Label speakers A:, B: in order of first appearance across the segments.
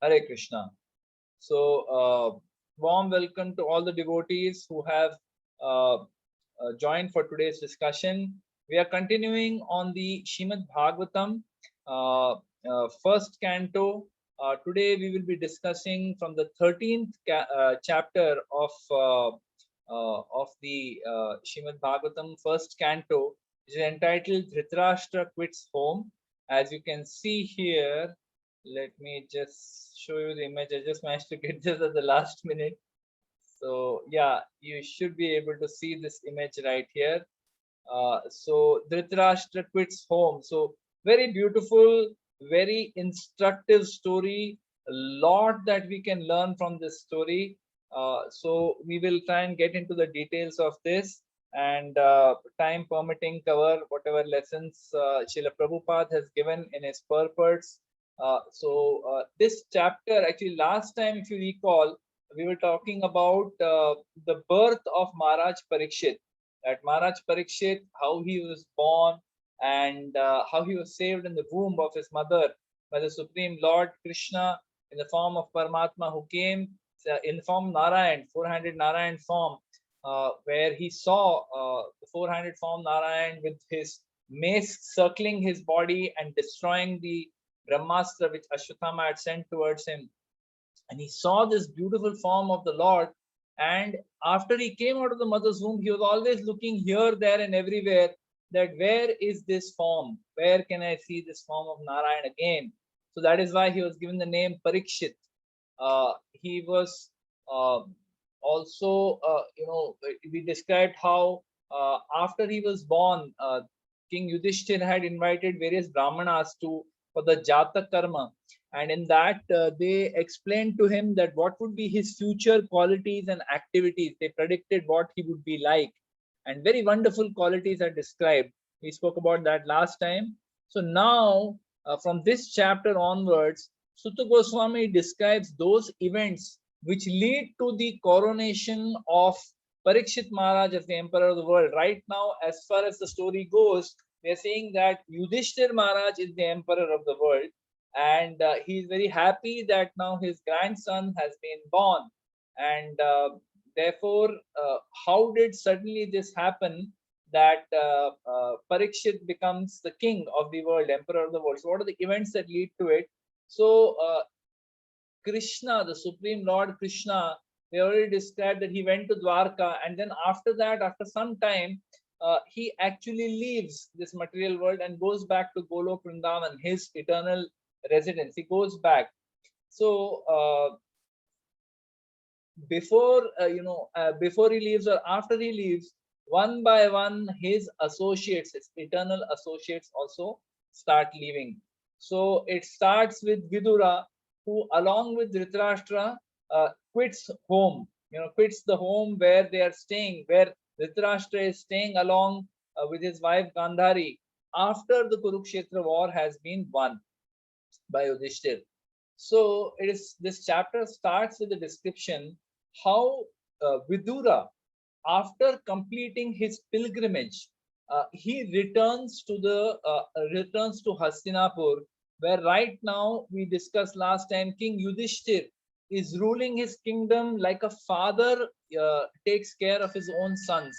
A: Hare Krishna. So, warm welcome to all the devotees who have joined for today's discussion. We are continuing on the Shrimad Bhagavatam, first canto. Today we will be discussing from the 13th chapter of the Shrimad Bhagavatam, first canto, which is entitled Dhritarashtra Quits Home. As you can see here, let me just show you the image. I just managed to get this at the last minute. So yeah, you should be able to see this image right here. So Dhritarashtra quits home. So very beautiful, very instructive story. A lot that we can learn from this story. So we will try and get into the details of this, and time permitting, cover whatever lessons Srila Prabhupada has given in his purports. This chapter, actually last time, if you recall, we were talking about the birth of Maharaj Parikshit. That Maharaj Parikshit, how he was born, and how he was saved in the womb of his mother by the Supreme Lord Krishna in the form of Paramatma, who came in the form Narayan, four-handed Narayan form, where he saw the four-handed form Narayan with his mace circling his body and destroying the Brahmastra which Ashwatthama had sent towards him. And he saw this beautiful form of the Lord. And after he came out of the mother's womb, he was always looking here, there, and everywhere, that where is this form? Where can I see this form of Narayan again? So that is why he was given the name Parikshit. He was also, we described how after he was born, King Yudhishthir had invited various Brahmanas to for the Jata Karma, and in that they explained to him that what would be his future qualities and activities. They predicted what he would be like, and very wonderful qualities are described. We spoke about that last time. So now, from this chapter onwards, Sutta Goswami describes those events which lead to the coronation of Parikshit Maharaj as the emperor of the world. Right now, as far as the story goes, we are saying that Yudhishthir Maharaj is the emperor of the world, and he is very happy that now his grandson has been born. And therefore, how did suddenly this happen, that Parikshit becomes the king of the world, emperor of the world? So what are the events that lead to it? So Krishna, the Supreme Lord Krishna, we already described that he went to Dwarka, and then after that, after some time, he actually leaves this material world and goes back to Golok Vrindavan, his eternal residence. He goes back. So before he leaves or after he leaves, one by one, his associates, his eternal associates, also start leaving. So it starts with Vidura, who along with Dhritarashtra quits home, quits the home where they are staying, where Dhritarashtra is staying along with his wife Gandhari after the Kurukshetra war has been won by Yudhishthir. So it is, this chapter starts with a description how Vidura, after completing his pilgrimage, he returns to Hastinapur, where right now, we discussed last time, King Yudhishthir is ruling his kingdom like a father takes care of his own sons.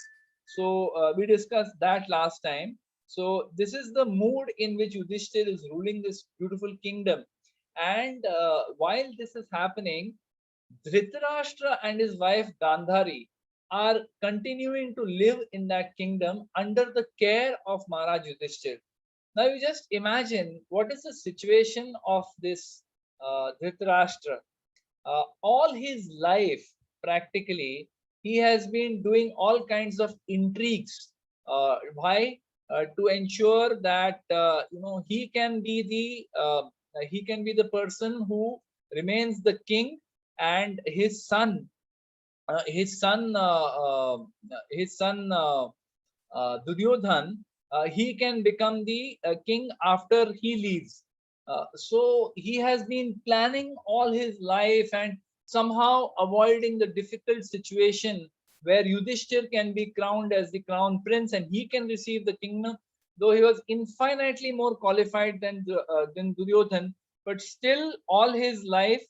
A: So we discussed that last time. So this is the mood in which Yudhishthir is ruling this beautiful kingdom. And while this is happening, Dhritarashtra and his wife Gandhari are continuing to live in that kingdom under the care of Maharaj Yudhishthir. Now you just imagine what is the situation of this Dhritarashtra. All his life, practically, he has been doing all kinds of intrigues. Why? To ensure that he can be the person who remains the king, and his son, uh, his son, uh, uh, his son Duryodhan, he can become the king after he leaves. So he has been planning all his life and somehow avoiding the difficult situation where Yudhishthir can be crowned as the crown prince and he can receive the kingdom, though he was infinitely more qualified than Duryodhan. but still all his life,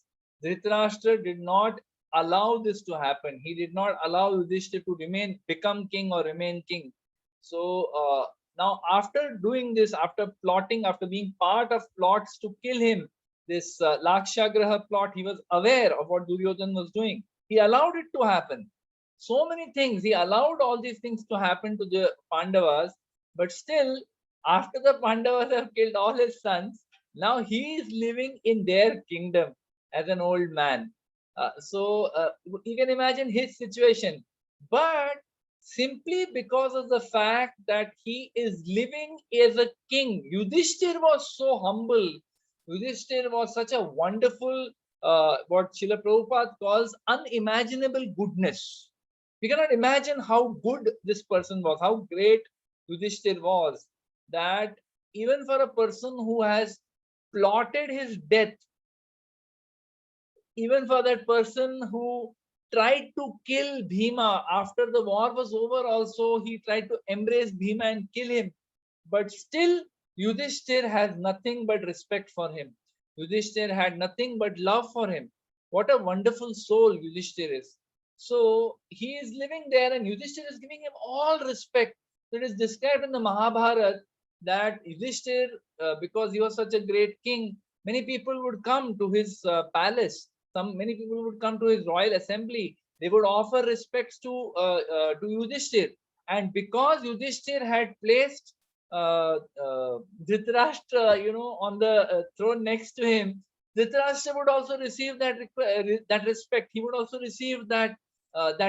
A: Dhritarashtra did not allow this to happen. He did not allow Yudhishthira to become king or remain king. So now after doing this, after plotting, after being part of plots to kill him, this Lakshagraha plot, he was aware of what Duryodhan was doing. He allowed it to happen. So many things, he allowed all these things to happen to the Pandavas, but still, after the Pandavas have killed all his sons, now he is living in their kingdom as an old man. So you can imagine his situation. But simply because of the fact that he is living as a king, Yudhishthir was so humble. Yudhishthir was such a wonderful, what Srila Prabhupada calls unimaginable goodness. We cannot imagine how good this person was, how great Yudhishthir was, that even for a person who has plotted his death, even for that person who tried to kill Bhima after the war was over, also he tried to embrace Bhima and kill him. But still, Yudhishthir has nothing but respect for him. Yudhishthir had nothing but love for him. What a wonderful soul Yudhishthir is. So he is living there, and Yudhishthir is giving him all respect. So it is described in the Mahabharata that Yudhishthir, because he was such a great king, many people would come to his palace. Many people would come to his royal assembly. They would offer respects to Yudhishthir, and because Yudhishthir had placed Dhritarashtra, on the throne next to him, Dhritarashtra would also receive that respect. He would also receive that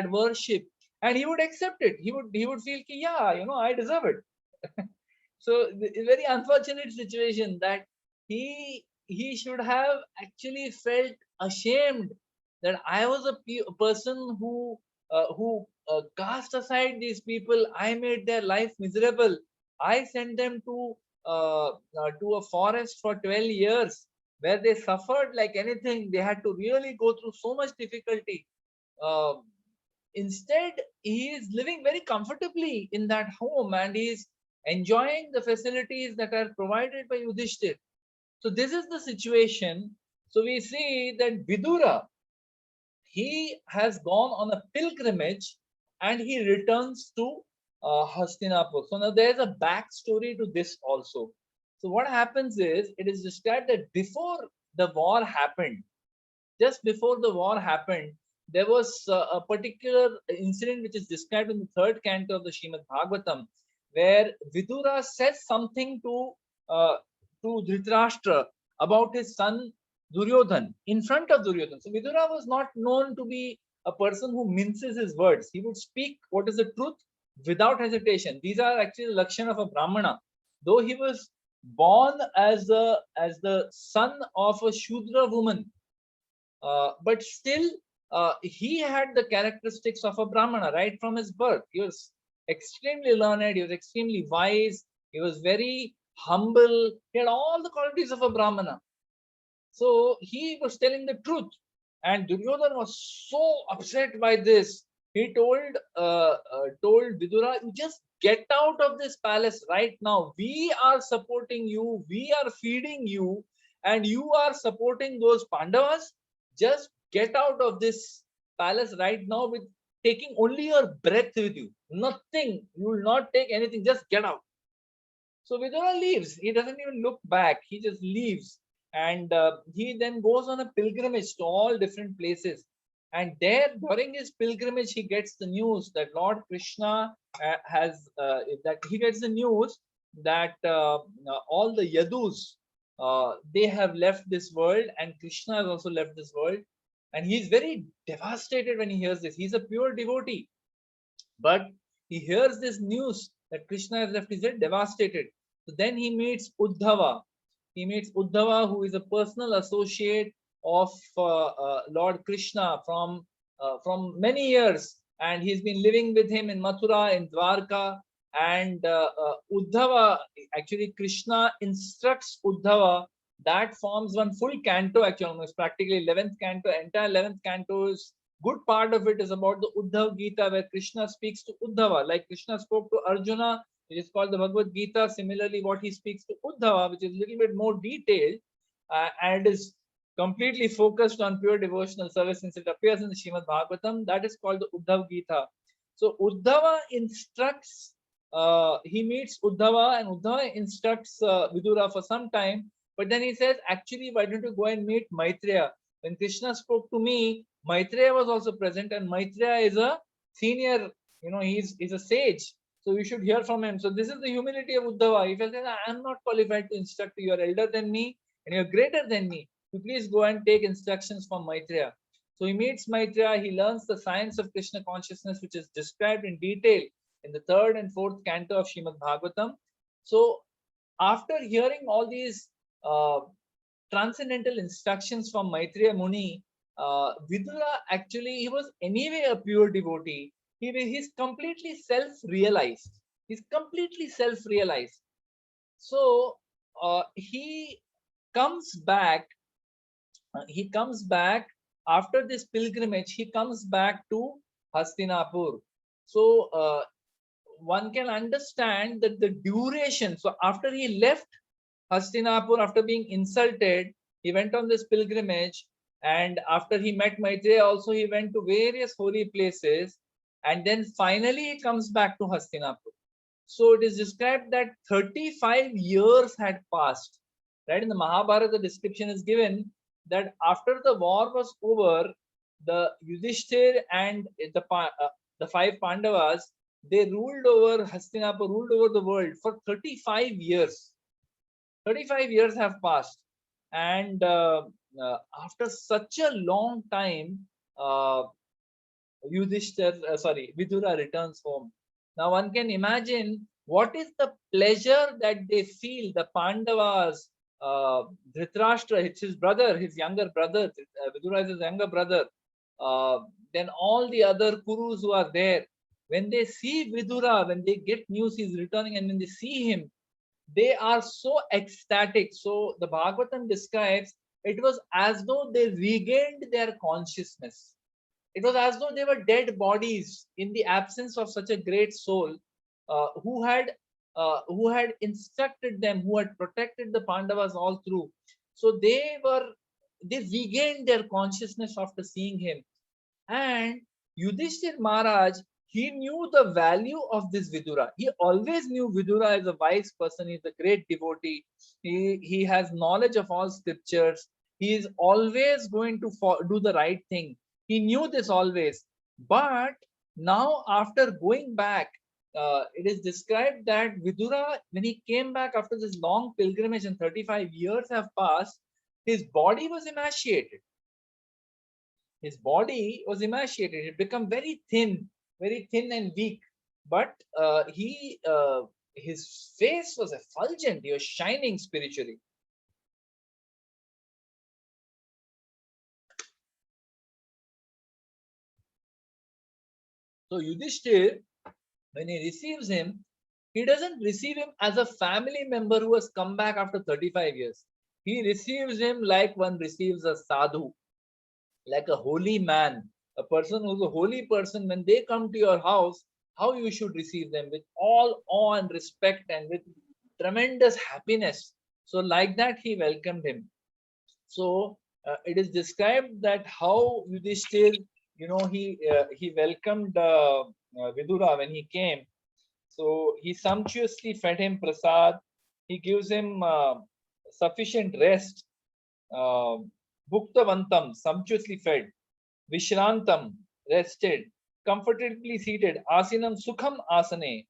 A: worship, and he would accept it. He would feel, yeah, I deserve it. So a very unfortunate situation that he should have actually felt ashamed that I was a person who cast aside these people. I made their life miserable. I sent them to a forest for 12 years where they suffered like anything. They had to really go through so much difficulty. Uh, Instead, he is living very comfortably in that home, and he is enjoying the facilities that are provided by Yudhishthir. So this is the situation. So we see that Vidura, he has gone on a pilgrimage and he returns to Hastinapur. So now there's a backstory to this also. So what happens is, it is described that before the war happened, just before the war happened, there was a particular incident which is described in the third canto of the Srimad Bhagavatam, where Vidura says something to Dhritarashtra about his son Duryodhan in front of Duryodhan. So Vidura was not known to be a person who minces his words. He would speak what is the truth without hesitation. These are actually the Lakshana of a Brahmana. Though he was born as the son of a Shudra woman, but still he had the characteristics of a Brahmana right from his birth. He was extremely learned, he was extremely wise, he was very humble, he had all the qualities of a Brahmana. So he was telling the truth, and Duryodhan was so upset by this. He told Vidura, you just get out of this palace right now. We are supporting you, we are feeding you, and you are supporting those Pandavas. Just get out of this palace right now with taking only your breath with you. Nothing. You will not take anything. Just get out. So Vidura leaves. He doesn't even look back. He just leaves. And he then goes on a pilgrimage to all different places. And there, during his pilgrimage, he gets the news that Lord Krishna that he gets the news that all the Yadus, they have left this world, and Krishna has also left this world. And he's very devastated when he hears this. He's a pure devotee. But he hears this news that Krishna has left his head, devastated. So then he meets Uddhava. He meets Uddhava, who is a personal associate of Lord Krishna from many years, and he's been living with him in Mathura, in Dwarka. And Uddhava, actually, Krishna instructs Uddhava. That forms one full canto, actually, almost practically 11th canto. Entire 11th canto is good part of it is about the Uddhav Gita, where Krishna speaks to Uddhava, like Krishna spoke to Arjuna, which is called the Bhagavad Gita. Similarly, what he speaks to Uddhava, which is a little bit more detailed, and it is completely focused on pure devotional service since it appears in the Srimad Bhagavatam. That is called the Uddhav Gita. So Uddhava instructs, he meets Uddhava, and Uddhava instructs Vidura for some time, but then he says, actually, why don't you go and meet Maitreya? When Krishna spoke to me, Maitreya was also present, and Maitreya is a senior, he's a sage. So you should hear from him. So this is the humility of Uddhava. He felt that I am not qualified to instruct you. You are elder than me and you are greater than me. So please go and take instructions from Maitreya. So he meets Maitreya. He learns the science of Krishna consciousness, which is described in detail in the third and fourth canto of Srimad Bhagavatam. So after hearing all these transcendental instructions from Maitreya Muni, Vidura actually, he was anyway a pure devotee. He's completely self-realized. He's completely self-realized. So he comes back. He comes back after this pilgrimage. He comes back to Hastinapur. So one can understand that the duration. So after he left Hastinapur, after being insulted, he went on this pilgrimage, and after he met Maitreya also, he went to various holy places, and then finally he comes back to Hastinapur. So it is described that 35 years had passed. Right, in the Mahabharata, the description is given that after the war was over, the Yudhishthir and the five Pandavas, they ruled over Hastinapur, ruled over the world for 35 years. 35 years have passed, and after such a long time, Vidura returns home. Now one can imagine what is the pleasure that they feel, the Pandavas, Dhritarashtra, it's his brother, his younger brother, Vidura is his younger brother, then all the other Kurus who are there, when they see Vidura, when they get news he's returning, and when they see him, they are so ecstatic. So the Bhagavatam describes it was as though they regained their consciousness. It was as though they were dead bodies in the absence of such a great soul who had instructed them, who had protected the Pandavas all through. So they regained their consciousness after seeing him. And Yudhishthir Maharaj, he knew the value of this Vidura. He always knew Vidura as a wise person. He's a great devotee. He has knowledge of all scriptures. He is always going to do the right thing. He knew this always. But now, after going back, it is described that Vidura, when he came back after this long pilgrimage and 35 years have passed, his body was emaciated. His body was emaciated. It became very thin and weak. But his face was effulgent. He was shining spiritually. So Yudhishthir, when he receives him, he doesn't receive him as a family member who has come back after 35 years. He receives him like one receives a sadhu, like a holy man, a person who's a holy person. When they come to your house, how you should receive them, with all awe and respect and with tremendous happiness. So like that, he welcomed him. So it is described that how Yudhishthir, he welcomed Vidura when he came. So he sumptuously fed him prasad. He gives him sufficient rest. Bhuktavantam, sumptuously fed. Vishrantam, rested. Comfortably seated. Asinam sukham asane.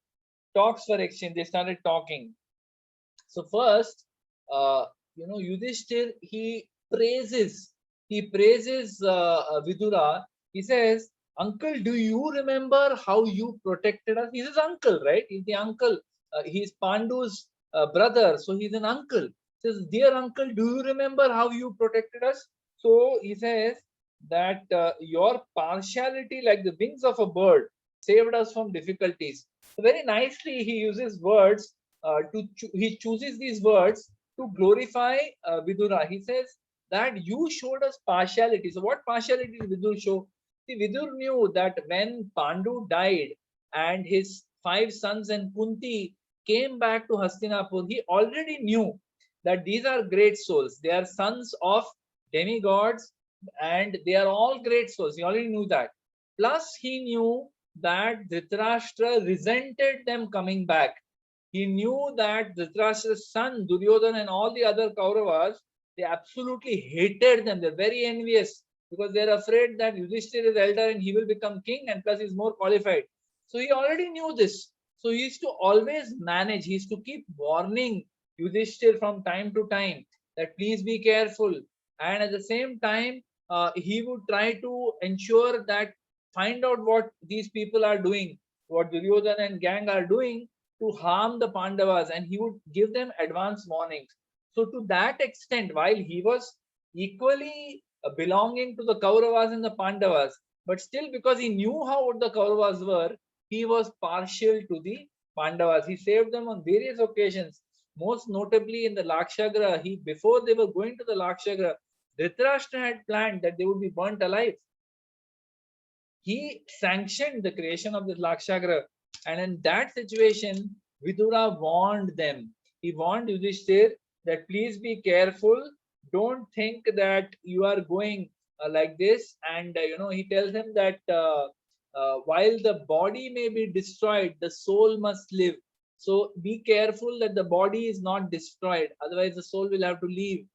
A: Talks for exchange. They started talking. So first, Yudhishthir, he praises Vidura. He says, "Uncle, do you remember how you protected us?" He's his uncle, right? He's the uncle. He's Pandu's brother, so he's an uncle. He says, "Dear uncle, do you remember how you protected us?" So he says that your partiality, like the wings of a bird, saved us from difficulties. So very nicely, he uses words. He chooses these words to glorify Vidura. He says that you showed us partiality. So what partiality did Vidur show? See, Vidur knew that when Pandu died and his 5 sons and Kunti came back to Hastinapur, he already knew that these are great souls. They are sons of demigods and they are all great souls. He already knew that. Plus, he knew that Dhritarashtra resented them coming back. He knew that Dhritarashtra's son, Duryodhana, and all the other Kauravas, they absolutely hated them. They're very envious because they're afraid that Yudhishthira is elder and he will become king, and plus he's more qualified. So he already knew this. So he used to always manage, he used to keep warning Yudhishthira from time to time that please be careful. And at the same time, he would try to ensure that find out what these people are doing, what Duryodhana and gang are doing to harm the Pandavas, and he would give them advance warnings. So to that extent, while he was equally belonging to the Kauravas and the Pandavas, but still because he knew how the Kauravas were, he was partial to the Pandavas. He saved them on various occasions. Most notably in the Lakshagra, before they were going to the Lakshagra, Dhritarashtra had planned that they would be burnt alive. He sanctioned the creation of this Lakshagra, and in that situation, Vidura warned them. He warned Yudhishthir that please be careful. Don't think that you are going like this. And he tells him that while the body may be destroyed, the soul must live. So be careful that the body is not destroyed. Otherwise, the soul will have to leave.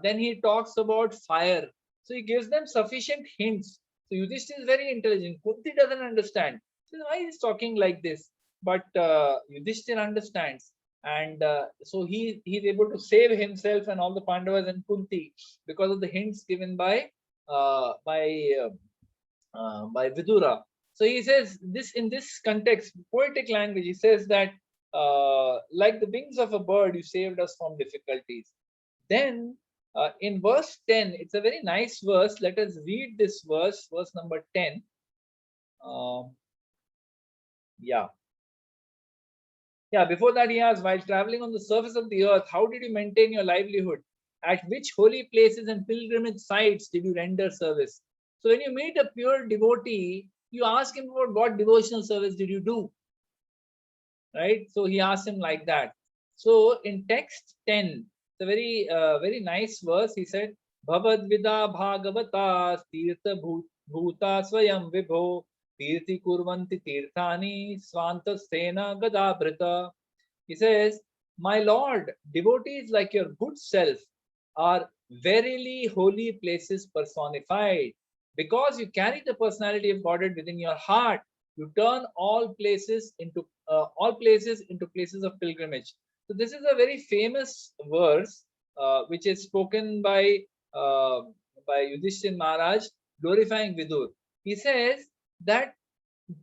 A: Then he talks about fire. So he gives them sufficient hints. So Yudhishthira is very intelligent. Kunti doesn't understand. So why he's talking like this? But Yudhishthira understands. And so he's able to save himself and all the Pandavas and Kunti because of the hints given by Vidura. So he says this in this context, poetic language. He says that like the wings of a bird, you saved us from difficulties. Then in verse 10, it's a very nice verse. Let us read this verse number 10. Before that, he asks, while traveling on the surface of the earth, how did you maintain your livelihood? At which holy places and pilgrimage sites did you render service? So when you meet a pure devotee, you ask him about what devotional service did you do, right? So he asks him like that. So in text 10, it's a very nice verse. He said, Bhavad Vida Bhagavata Tirtha Bhuta Swayam Vibho Tirthi Kurvanti Tirthani Swanta Sena Gadabrita. He says, my Lord, devotees like your good self are verily holy places personified. Because you carry the personality of Godhead within your heart, you turn all places into places of pilgrimage. So this is a very famous verse which is spoken by Yudhishthira Maharaj glorifying Vidur. He says that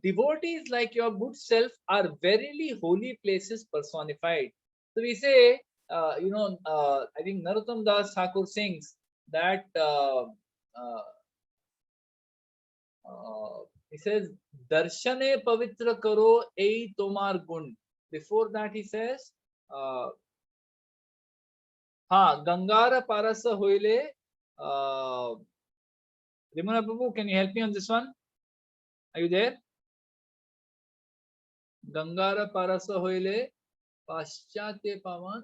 A: devotees like your good self are verily holy places personified. So we say, I think Narottam Das Thakur sings that he says, Darshane Pavitra Karo Ei Tomar Gun. Before that, he says, Gangara Parasa Hoile. Rimana Prabhu, can you help me on this one? Are you there? Gangara Parasa Hoile Paschate Pavan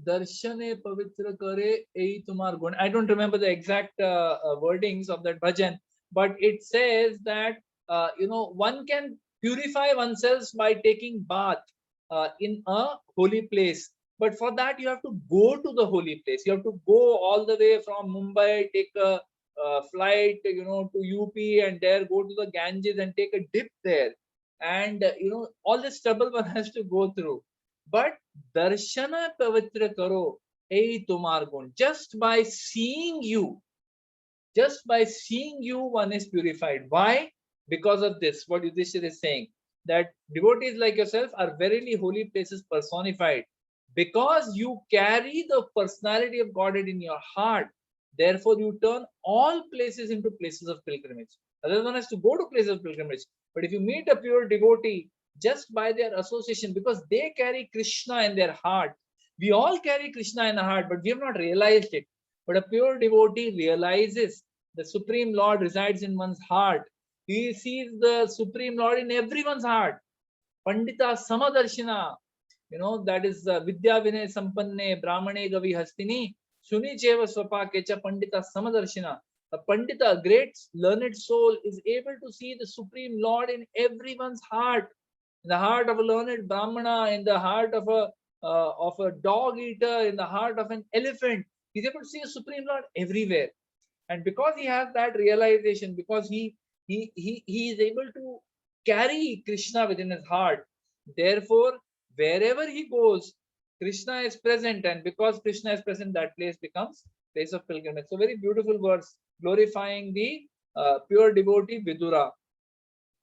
A: Darshane Pavitra Kare Ei Tumar Gun. I don't remember the exact wordings of that bhajan, but it says that one can purify oneself by taking bath in a holy place. But for that, you have to go to the holy place. You have to go all the way from Mumbai, take a flight, to UP, and there go to the Ganges and take a dip there. And all this trouble one has to go through. But darshana pavitra karo ei tumar gun. Just by seeing you, one is purified. Why? Because of this, what Yudhishthira is saying, that devotees like yourself are verily holy places personified. Because you carry the personality of Godhead in your heart, therefore you turn all places into places of pilgrimage. Otherwise, one has to go to places of pilgrimage. But if you meet a pure devotee, just by their association, because they carry Krishna in their heart. We all carry Krishna in our heart, but we have not realized it. But a pure devotee realizes the Supreme Lord resides in one's heart. He sees the Supreme Lord in everyone's heart. Pandita Samadarshina. that is Vidya Vinay Sampanne Brahmane Gavi Hastini Suni Cheva Swapa Kecha Pandita Samadarshina. A Pandita, a great learned soul, is able to see the Supreme Lord in everyone's heart. In the heart of a learned Brahmana, in the heart of a dog eater, in the heart of an elephant. He's able to see a Supreme Lord everywhere. And because he has that realization, because he is able to carry Krishna within his heart, therefore wherever he goes, Krishna is present, and because Krishna is present, that place becomes place of pilgrimage. So very beautiful verse glorifying the pure devotee Vidura.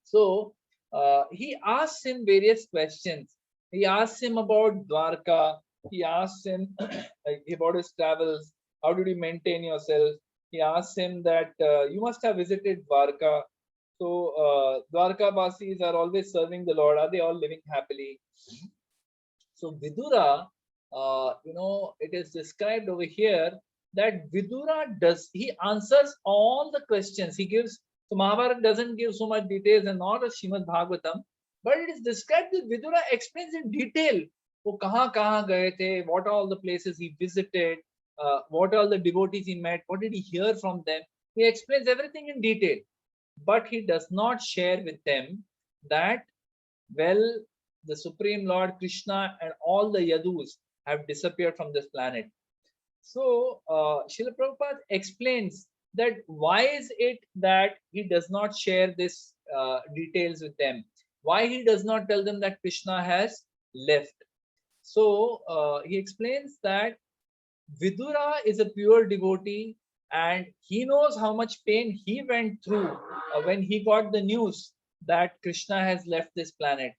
A: So he asks him various questions. He asks him about Dwarka. He asks him about his travels. How did you maintain yourself? He asks him that you must have visited Dwarka. So Dwarka Vasis are always serving the Lord. Are they all living happily? So Vidura, it is described over here that Vidura he answers all the questions. He gives, so Mahabharata doesn't give so much details and not a Srimad Bhagavatam, but it is described that Vidura explains in detail. वो कहाँ कहाँ गए थे, what are all the places he visited, what are all the devotees he met, what did he hear from them. He explains everything in detail, but he does not share with them that, well, the Supreme Lord Krishna and all the Yadus have disappeared from this planet. So Srila Prabhupada explains that why is it that he does not share this details with them? Why he does not tell them that Krishna has left? So he explains that Vidura is a pure devotee, and he knows how much pain he went through when he got the news that Krishna has left this planet.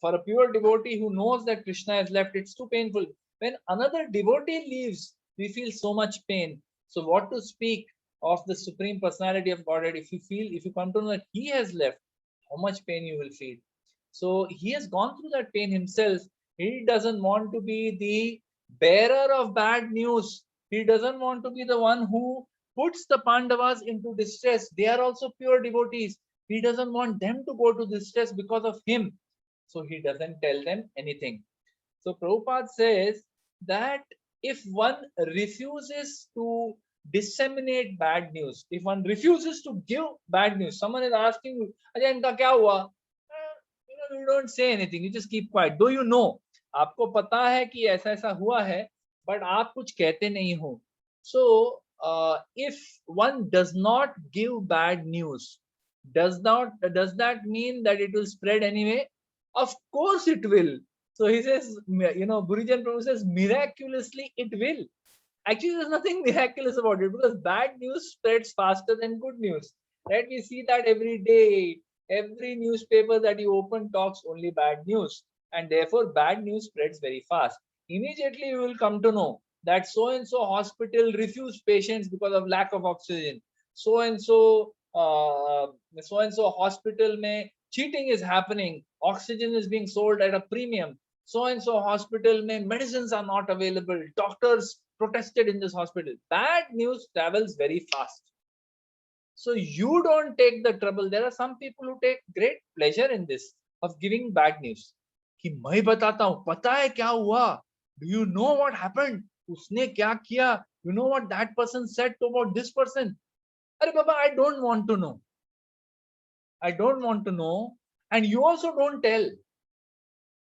A: For a pure devotee who knows that Krishna has left, it's too painful. When another devotee leaves, we feel so much pain. So what to speak of the Supreme Personality of Godhead? If you come to know that he has left, how much pain you will feel. So he has gone through that pain himself. He doesn't want to be the bearer of bad news. He doesn't want to be the one who puts the Pandavas into distress. They are also pure devotees. He doesn't want them to go to distress because of him. So he doesn't tell them anything. So Prabhupada says that if one refuses to disseminate bad news, if one refuses to give bad news, someone is asking you, "Ajay, इनका क्या हुआ?" You don't say anything. You just keep quiet. Though you know, आपको पता है कि ऐसा ऐसा हुआ है, but आप कुछ कहते नहीं हो. So if one does not give bad news, does that mean that it will spread anyway? Of course it will. So he says, Gurujan Prabhu says, miraculously it will. Actually, there's nothing miraculous about it, because bad news spreads faster than good news. Right? We see that every day. Every newspaper that you open talks only bad news, and therefore bad news spreads very fast. Immediately you will come to know that so and so hospital refused patients because of lack of oxygen. So and so hospital mein cheating is happening. Oxygen is being sold at a premium. So and so hospital mein medicines are not available. Doctors protested in this hospital. Bad news travels very fast. So you don't take the trouble. There are some people who take great pleasure in this, of giving bad news. कि मैं बताता हूँ, पता है क्या हुआ? Do you know what happened? उसने क्या किया? You know what that person said about this person? अरे बाबा, I don't want to know. I don't want to know, and you also don't tell.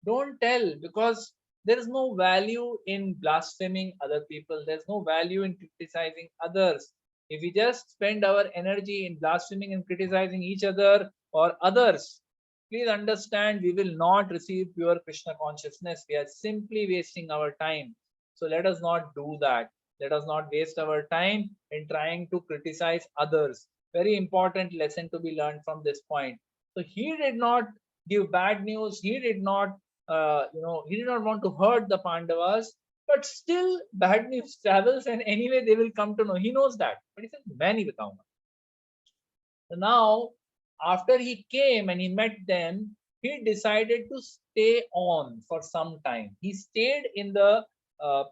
A: Don't tell, because there is no value in blaspheming other people. There's no value in criticizing others. If we just spend our energy in blaspheming and criticizing each other or others, please understand, we will not receive pure Krishna consciousness. We are simply wasting our time. So let us not do that. Let us not waste our time in trying to criticize others. Very important lesson to be learned from this point. So he did not give bad news. He did not he did not want to hurt the Pandavas, but still bad news travels, and anyway they will come to know. He knows that, but he says, "मैं नहीं बताऊंगा." So now, after he came and he met them, he decided to stay on for some time. He stayed in the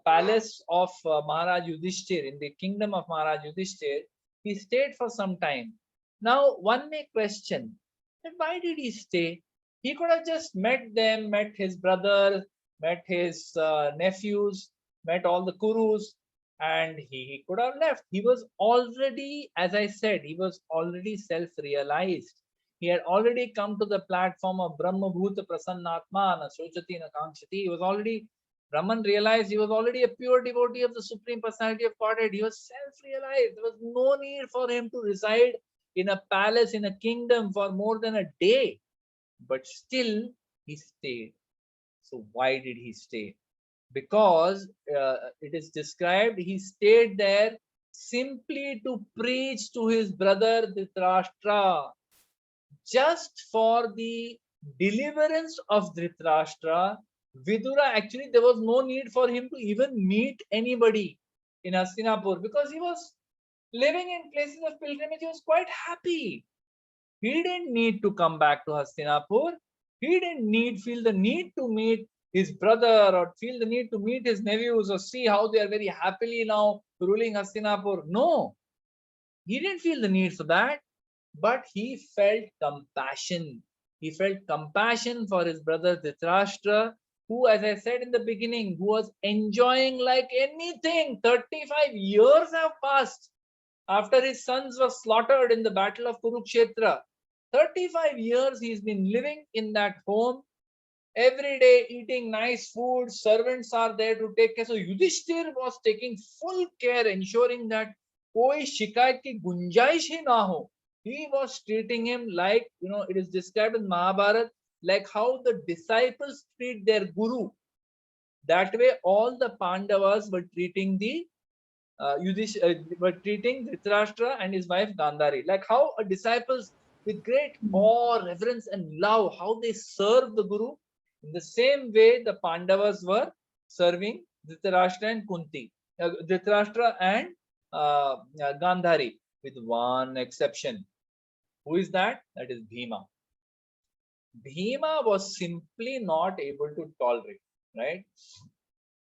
A: palace of Maharaj Yudhishthir, in the kingdom of Maharaj Yudhishthir. He stayed for some time. Now, one may question that why did he stay? He could have just met them, met his brother, met his nephews, met all the Kurus, and he could have left. He was already, as I said, he was already self-realized. He had already come to the platform of Brahma Bhuta Prasannatma na Shochati na Kankshati. He was already, Brahman realized he was already a pure devotee of the Supreme Personality of Godhead. He was self-realized. There was no need for him to reside in a palace, in a kingdom for more than a day. But still, he stayed. So why did he stay? Because it is described he stayed there simply to preach to his brother Dhritarashtra, just for the deliverance of Dhritarashtra. Vidura, actually, there was no need for him to even meet anybody in Hastinapur because he was living in places of pilgrimage. He was quite happy. He didn't need to come back to Hastinapur. He didn't feel the need to meet his brother or feel the need to meet his nephews or see how they are very happily now ruling Hastinapur. No, he didn't feel the need for that, but he felt compassion. He felt compassion for his brother Dhritarashtra, who, as I said in the beginning, who was enjoying like anything. 35 years have passed after his sons were slaughtered in the battle of Kurukshetra. 35 years he's been living in that home, every day eating nice food, servants are there to take care. So Yudhishthir was taking full care, ensuring that koi shikayat ki gunjaish hi na ho. He was treating him like, it is described in Mahabharata, like how the disciples treat their guru. That way, all the Pandavas were treating were treating Dhritarashtra and his wife Gandhari, like how a disciples with great awe, reverence, and love, how they serve the Guru. In the same way, the Pandavas were serving Dhritarashtra and Kunti, Dhritarashtra and Gandhari, with one exception. Who is that? That is Bhima. Bhima was simply not able to tolerate, right?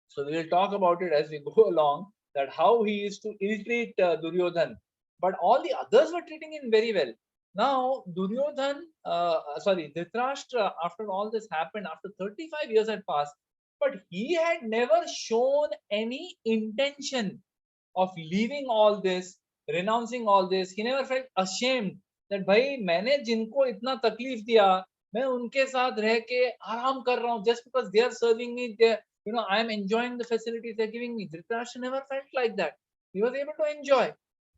A: So we will talk about it as we go along, that how he used to ill-treat Duryodhan. But all the others were treating him very well. Now, Dhritarashtra, after all this happened, after 35 years had passed, but he had never shown any intention of leaving all this, renouncing all this. He never felt ashamed that भाई मैंने जिनको इतना तकलीफ दिया, मैं उनके साथ रह के आराम कर रहा हूँ, just because they are serving me, I am enjoying the facilities they're giving me. Dhritarashtra never felt like that. He was able to enjoy.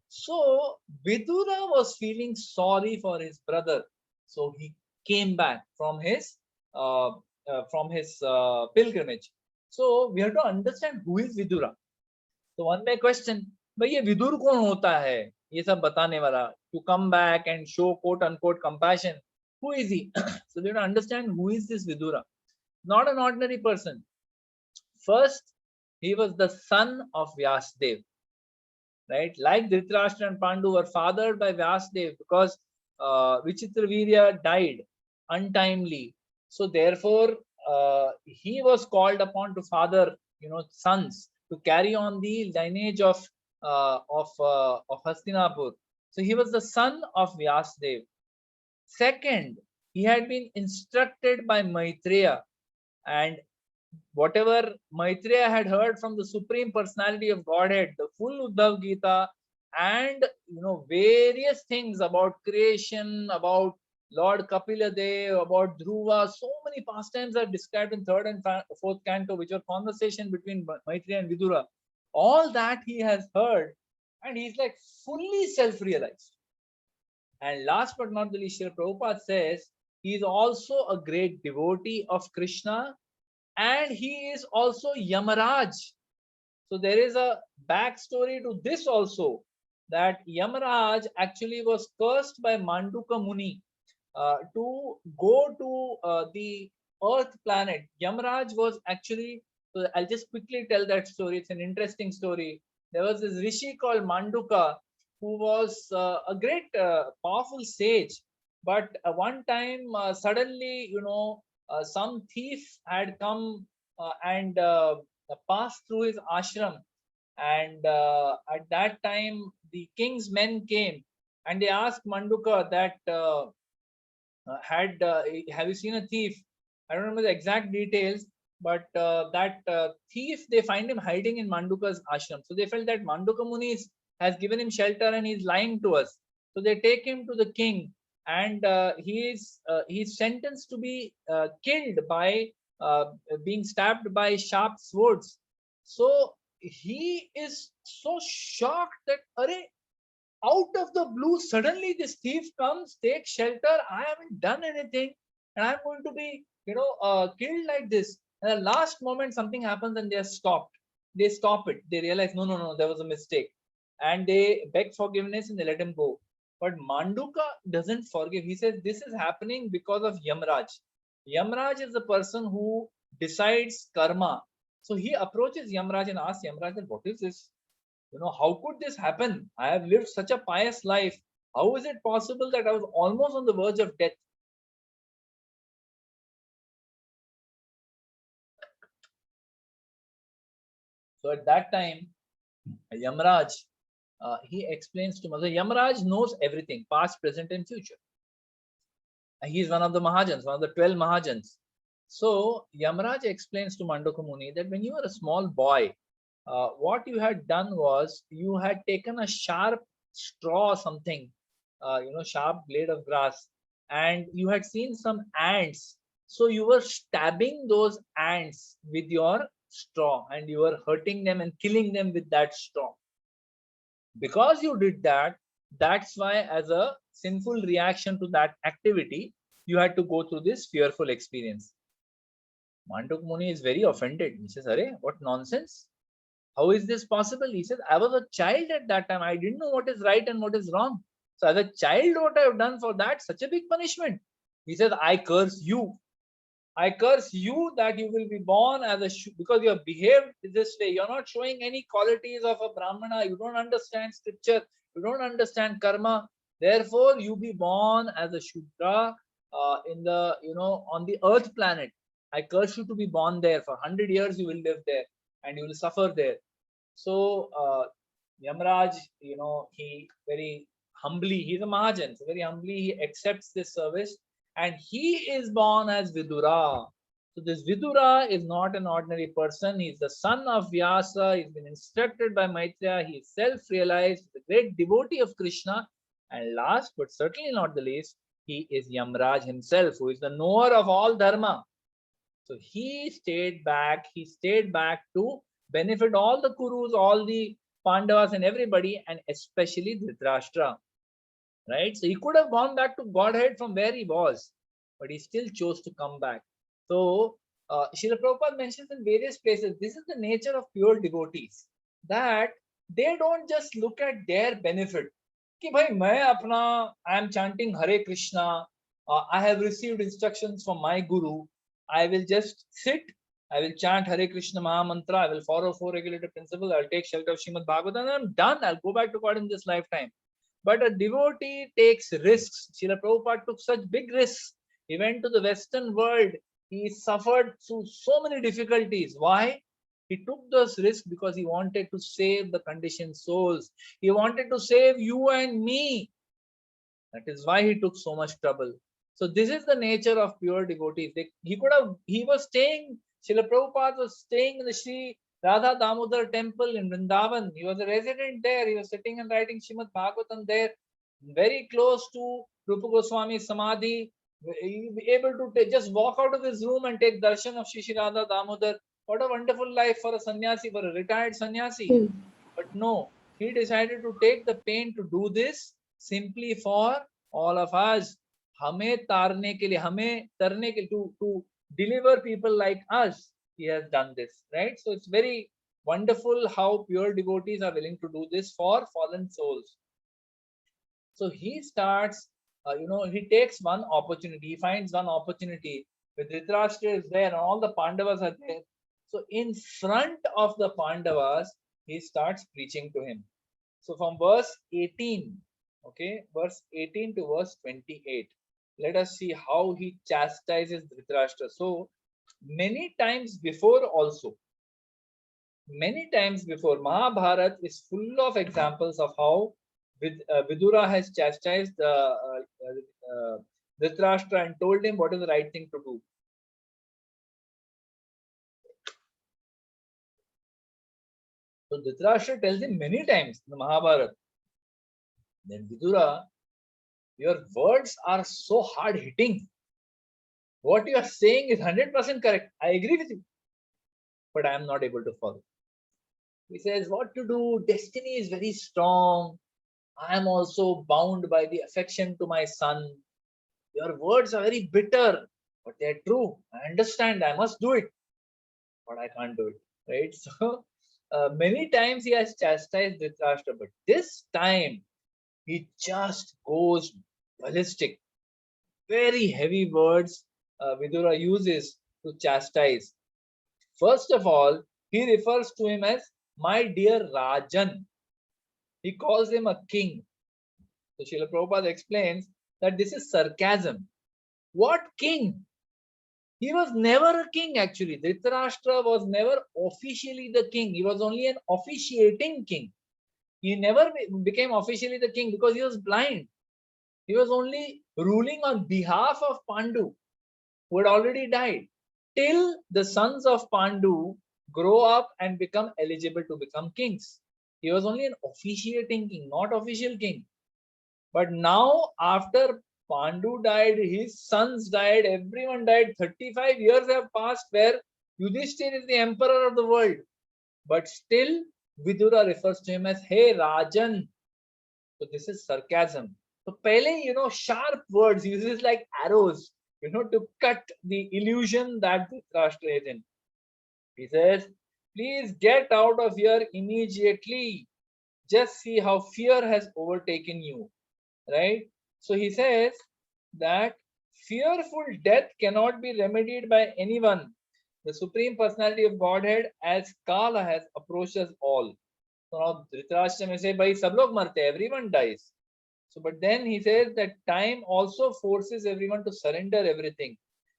A: So Vidura was feeling sorry for his brother. So he came back from his pilgrimage. So we have to understand who is Vidura. So one may question, भाई ये विदुर कौन होता है ये सब बताने वाला, to come back and show quote unquote compassion? Who is he? So we have to understand who is this Vidura. Not an ordinary person. First, he was the son of Vyasdev, right? Like Dhritarashtra and Pandu were fathered by Vyasdev because Vichitravirya died untimely. So therefore, he was called upon to father, sons to carry on the lineage of Hastinapur. So he was the son of Vyasdev. Second, he had been instructed by Maitreya, and whatever Maitreya had heard from the Supreme Personality of Godhead, the full Uddhav Gita, and various things about creation, about Lord Kapila Dev, about Dhruva, so many pastimes are described in third and fourth canto, which are conversation between Maitreya and Vidura. All that he has heard, and he's like fully self-realized. And last but not the least, Srila Prabhupada says he is also a great devotee of Krishna, and he is also Yamaraj. So there is a backstory to this also, that Yamaraj actually was cursed by Manduka Muni to go to the Earth planet. Yamaraj was actually, so I'll just quickly tell that story. It's an interesting story. There was this rishi called Manduka who was a great powerful sage, but one time suddenly, some thief had come and passed through his ashram, and at that time the king's men came and they asked Manduka that have you seen a thief? I don't remember the exact details, But that thief, they find him hiding in Manduka's ashram. So they felt that Manduka Muni has given him shelter and he's lying to us. So they take him to the king, and he's sentenced to be killed by being stabbed by sharp swords. So he is so shocked that, Arey, out of the blue, suddenly this thief comes, takes shelter. I haven't done anything, and I'm going to be, killed like this. And at the last moment, something happens, and they're stopped. They stop it. They realize, no, no, no, there was a mistake, and they beg forgiveness and they let him go. But Manduka doesn't forgive. He says this is happening because of Yamraj. Yamraj is the person who decides karma. So he approaches Yamraj and asks Yamraj, what is this? How could this happen? I have lived such a pious life. How is it possible that I was almost on the verge of death? So at that time, Yamraj, he explains to Mother. Yamraj knows everything, past, present, and future. He is one of the Mahajans, one of the 12 Mahajans. So Yamraj explains to Mandaka Muni that when you were a small boy, what you had done was you had taken a sharp straw or something, sharp blade of grass, and you had seen some ants. So you were stabbing those ants with your straw, and you were hurting them and killing them with that straw. Because you did that, that's why, as a sinful reaction to that activity, you had to go through this fearful experience. Manduk Muni is very offended. He says, Arey, what nonsense? How is this possible? He says, I was a child at that time. I didn't know what is right and what is wrong. So as a child, what I have done for that, such a big punishment. He says, I curse you. I curse you that you will be born as a, because you have behaved this way. You're not showing any qualities of a Brahmana. You don't understand scripture. You don't understand karma. Therefore, you be born as a Shudra in the, on the earth planet. I curse you to be born there. For 100 years, you will live there and you will suffer there. So Yamraj, he very humbly, he's a Mahajan, so very humbly he accepts this service, and he is born as Vidura. So this Vidura is not an ordinary person. He's the son of Vyasa. He's been instructed by Maitreya. He is self-realized, the great devotee of Krishna. And last but certainly not the least, he is Yamraj himself, who is the knower of all dharma. So he stayed back. He stayed back to benefit all the Kurus, all the Pandavas, and everybody, and especially Dhritarashtra. Right? So he could have gone back to Godhead from where he was, but he still chose to come back. So Srila Prabhupada mentions in various places, this is the nature of pure devotees, that they don't just look at their benefit. Ki bhai, I am chanting Hare Krishna, I have received instructions from my Guru, I will just sit, I will chant Hare Krishna Maha Mantra, I will follow 4 regulated principles, I will take shelter of Srimad Bhagavatam, and I'm done. I'll go back to God in this lifetime. But a devotee takes risks. Srila Prabhupada took such big risks. He went to the Western world. He suffered through so many difficulties. Why? He took those risks because he wanted to save the conditioned souls. He wanted to save you and me. That is why he took so much trouble. So this is the nature of pure devotees. He was staying, Srila Prabhupada was staying in the Sri Radha Damodar temple in Vrindavan. He was a resident there. He was sitting and writing Srimad Bhagavatam there, very close to Rupa Goswami's Samadhi. He be able to just walk out of his room and take darshan of Shri Radha Damodar. What a wonderful life for a sannyasi, for a retired sannyasi. But no, he decided to take the pain to do this simply for all of us. हमें तारने के लिए, हमें तरने के लिए, to deliver people like us, he has done this, right? So it's very wonderful how pure devotees are willing to do this for fallen souls. So he starts, he takes one opportunity, he finds one opportunity. With Dhritarashtra is there and all the Pandavas are there. So in front of the Pandavas, he starts preaching to him. So from verse 18, okay, verse 18 to verse 28, let us see how he chastises Dhritarashtra. So many times before also, Mahabharata is full of examples of how Vidura has chastised Dhritarashtra and told him what is the right thing to do. So Dhritarashtra tells him many times in the Mahabharata, then Vidura, your words are so hard hitting. What you are saying is 100% correct. I agree with you, but I am not able to follow. He says, what to do? Destiny is very strong. I am also bound by the affection to my son. Your words are very bitter, but they're true. I understand. I must do it, but I can't do it. Right? So many times he has chastised Dhritarashtra, but this time he just goes ballistic. Very heavy words Vidura uses to chastise. First of all, he refers to him as my dear Rajan. He calls him a king. So Srila Prabhupada explains that this is sarcasm. What king? He was never a king actually. Dhritarashtra was never officially the king. He was only an officiating king. He never became officially the king because he was blind. He was only ruling on behalf of Pandu, who had already died, till the sons of Pandu grow up and become eligible to become kings. He was only an officiating king, not official king. But now, after Pandu died, his sons died, everyone died, 35 years have passed where Yudhishthir is the emperor of the world. But still, Vidura refers to him as, hey, Rajan. So this is sarcasm. So Pele, sharp words, uses like arrows, to cut the illusion that Dhritarashtra is in. He says, please get out of here immediately. Just see how fear has overtaken you. Right? So he says that fearful death cannot be remedied by anyone. The Supreme Personality of Godhead as Kala has approached us all. So now Dhritarashtra may say, bhai, sab log marte, everyone dies. So, but then he says that time also forces everyone to surrender everything.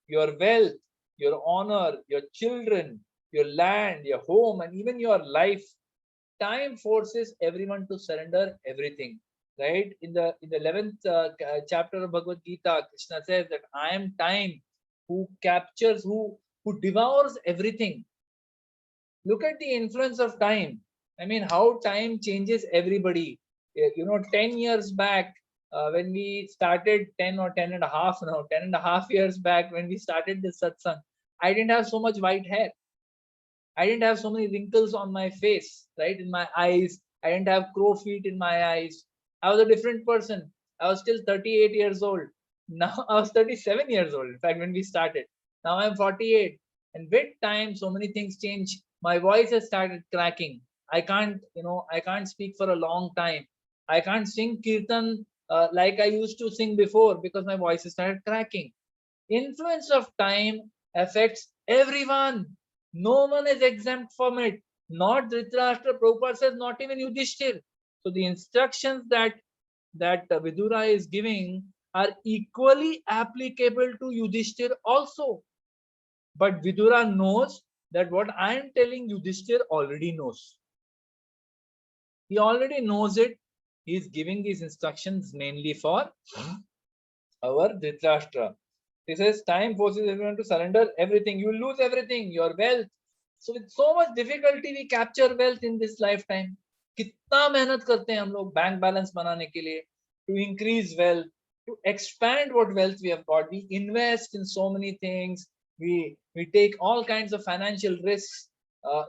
A: Your wealth, your honor, your children, your land, your home, and even your life. Time forces everyone to surrender everything. Right? In the 11th chapter of Bhagavad Gita, Krishna says that I am time who captures, who devours everything. Look at the influence of time. I mean, how time changes everybody. 10 years back, when we started 10 or 10 and a half, now 10 and a half years back when we started this satsang, I didn't have so much white hair. I didn't have so many wrinkles on my face, right? In my eyes. I didn't have crow feet in my eyes. I was a different person. I was still 38 years old. Now I was 37 years old. In fact, when we started, now I'm 48. And with time, so many things change. My voice has started cracking. I can't speak for a long time. I can't sing kirtan like I used to sing before because my voice has started cracking. Influence of time affects everyone. No one is exempt from it. Not Dhritarashtra. Prabhupada says not even Yudhishthir. So the instructions that Vidura is giving are equally applicable to Yudhishthir also. But Vidura knows that what I am telling Yudhishthir already knows. He already knows it. He is giving these instructions mainly for our Dhritarashtra. He says time forces everyone to surrender everything. You lose everything, your wealth. So with so much difficulty we capture wealth in this lifetime. कितना मेहनत करते हैं हम लोग bank balance बनाने के लिए, to increase wealth, to expand what wealth we have got. We invest in so many things. We take all kinds of financial risks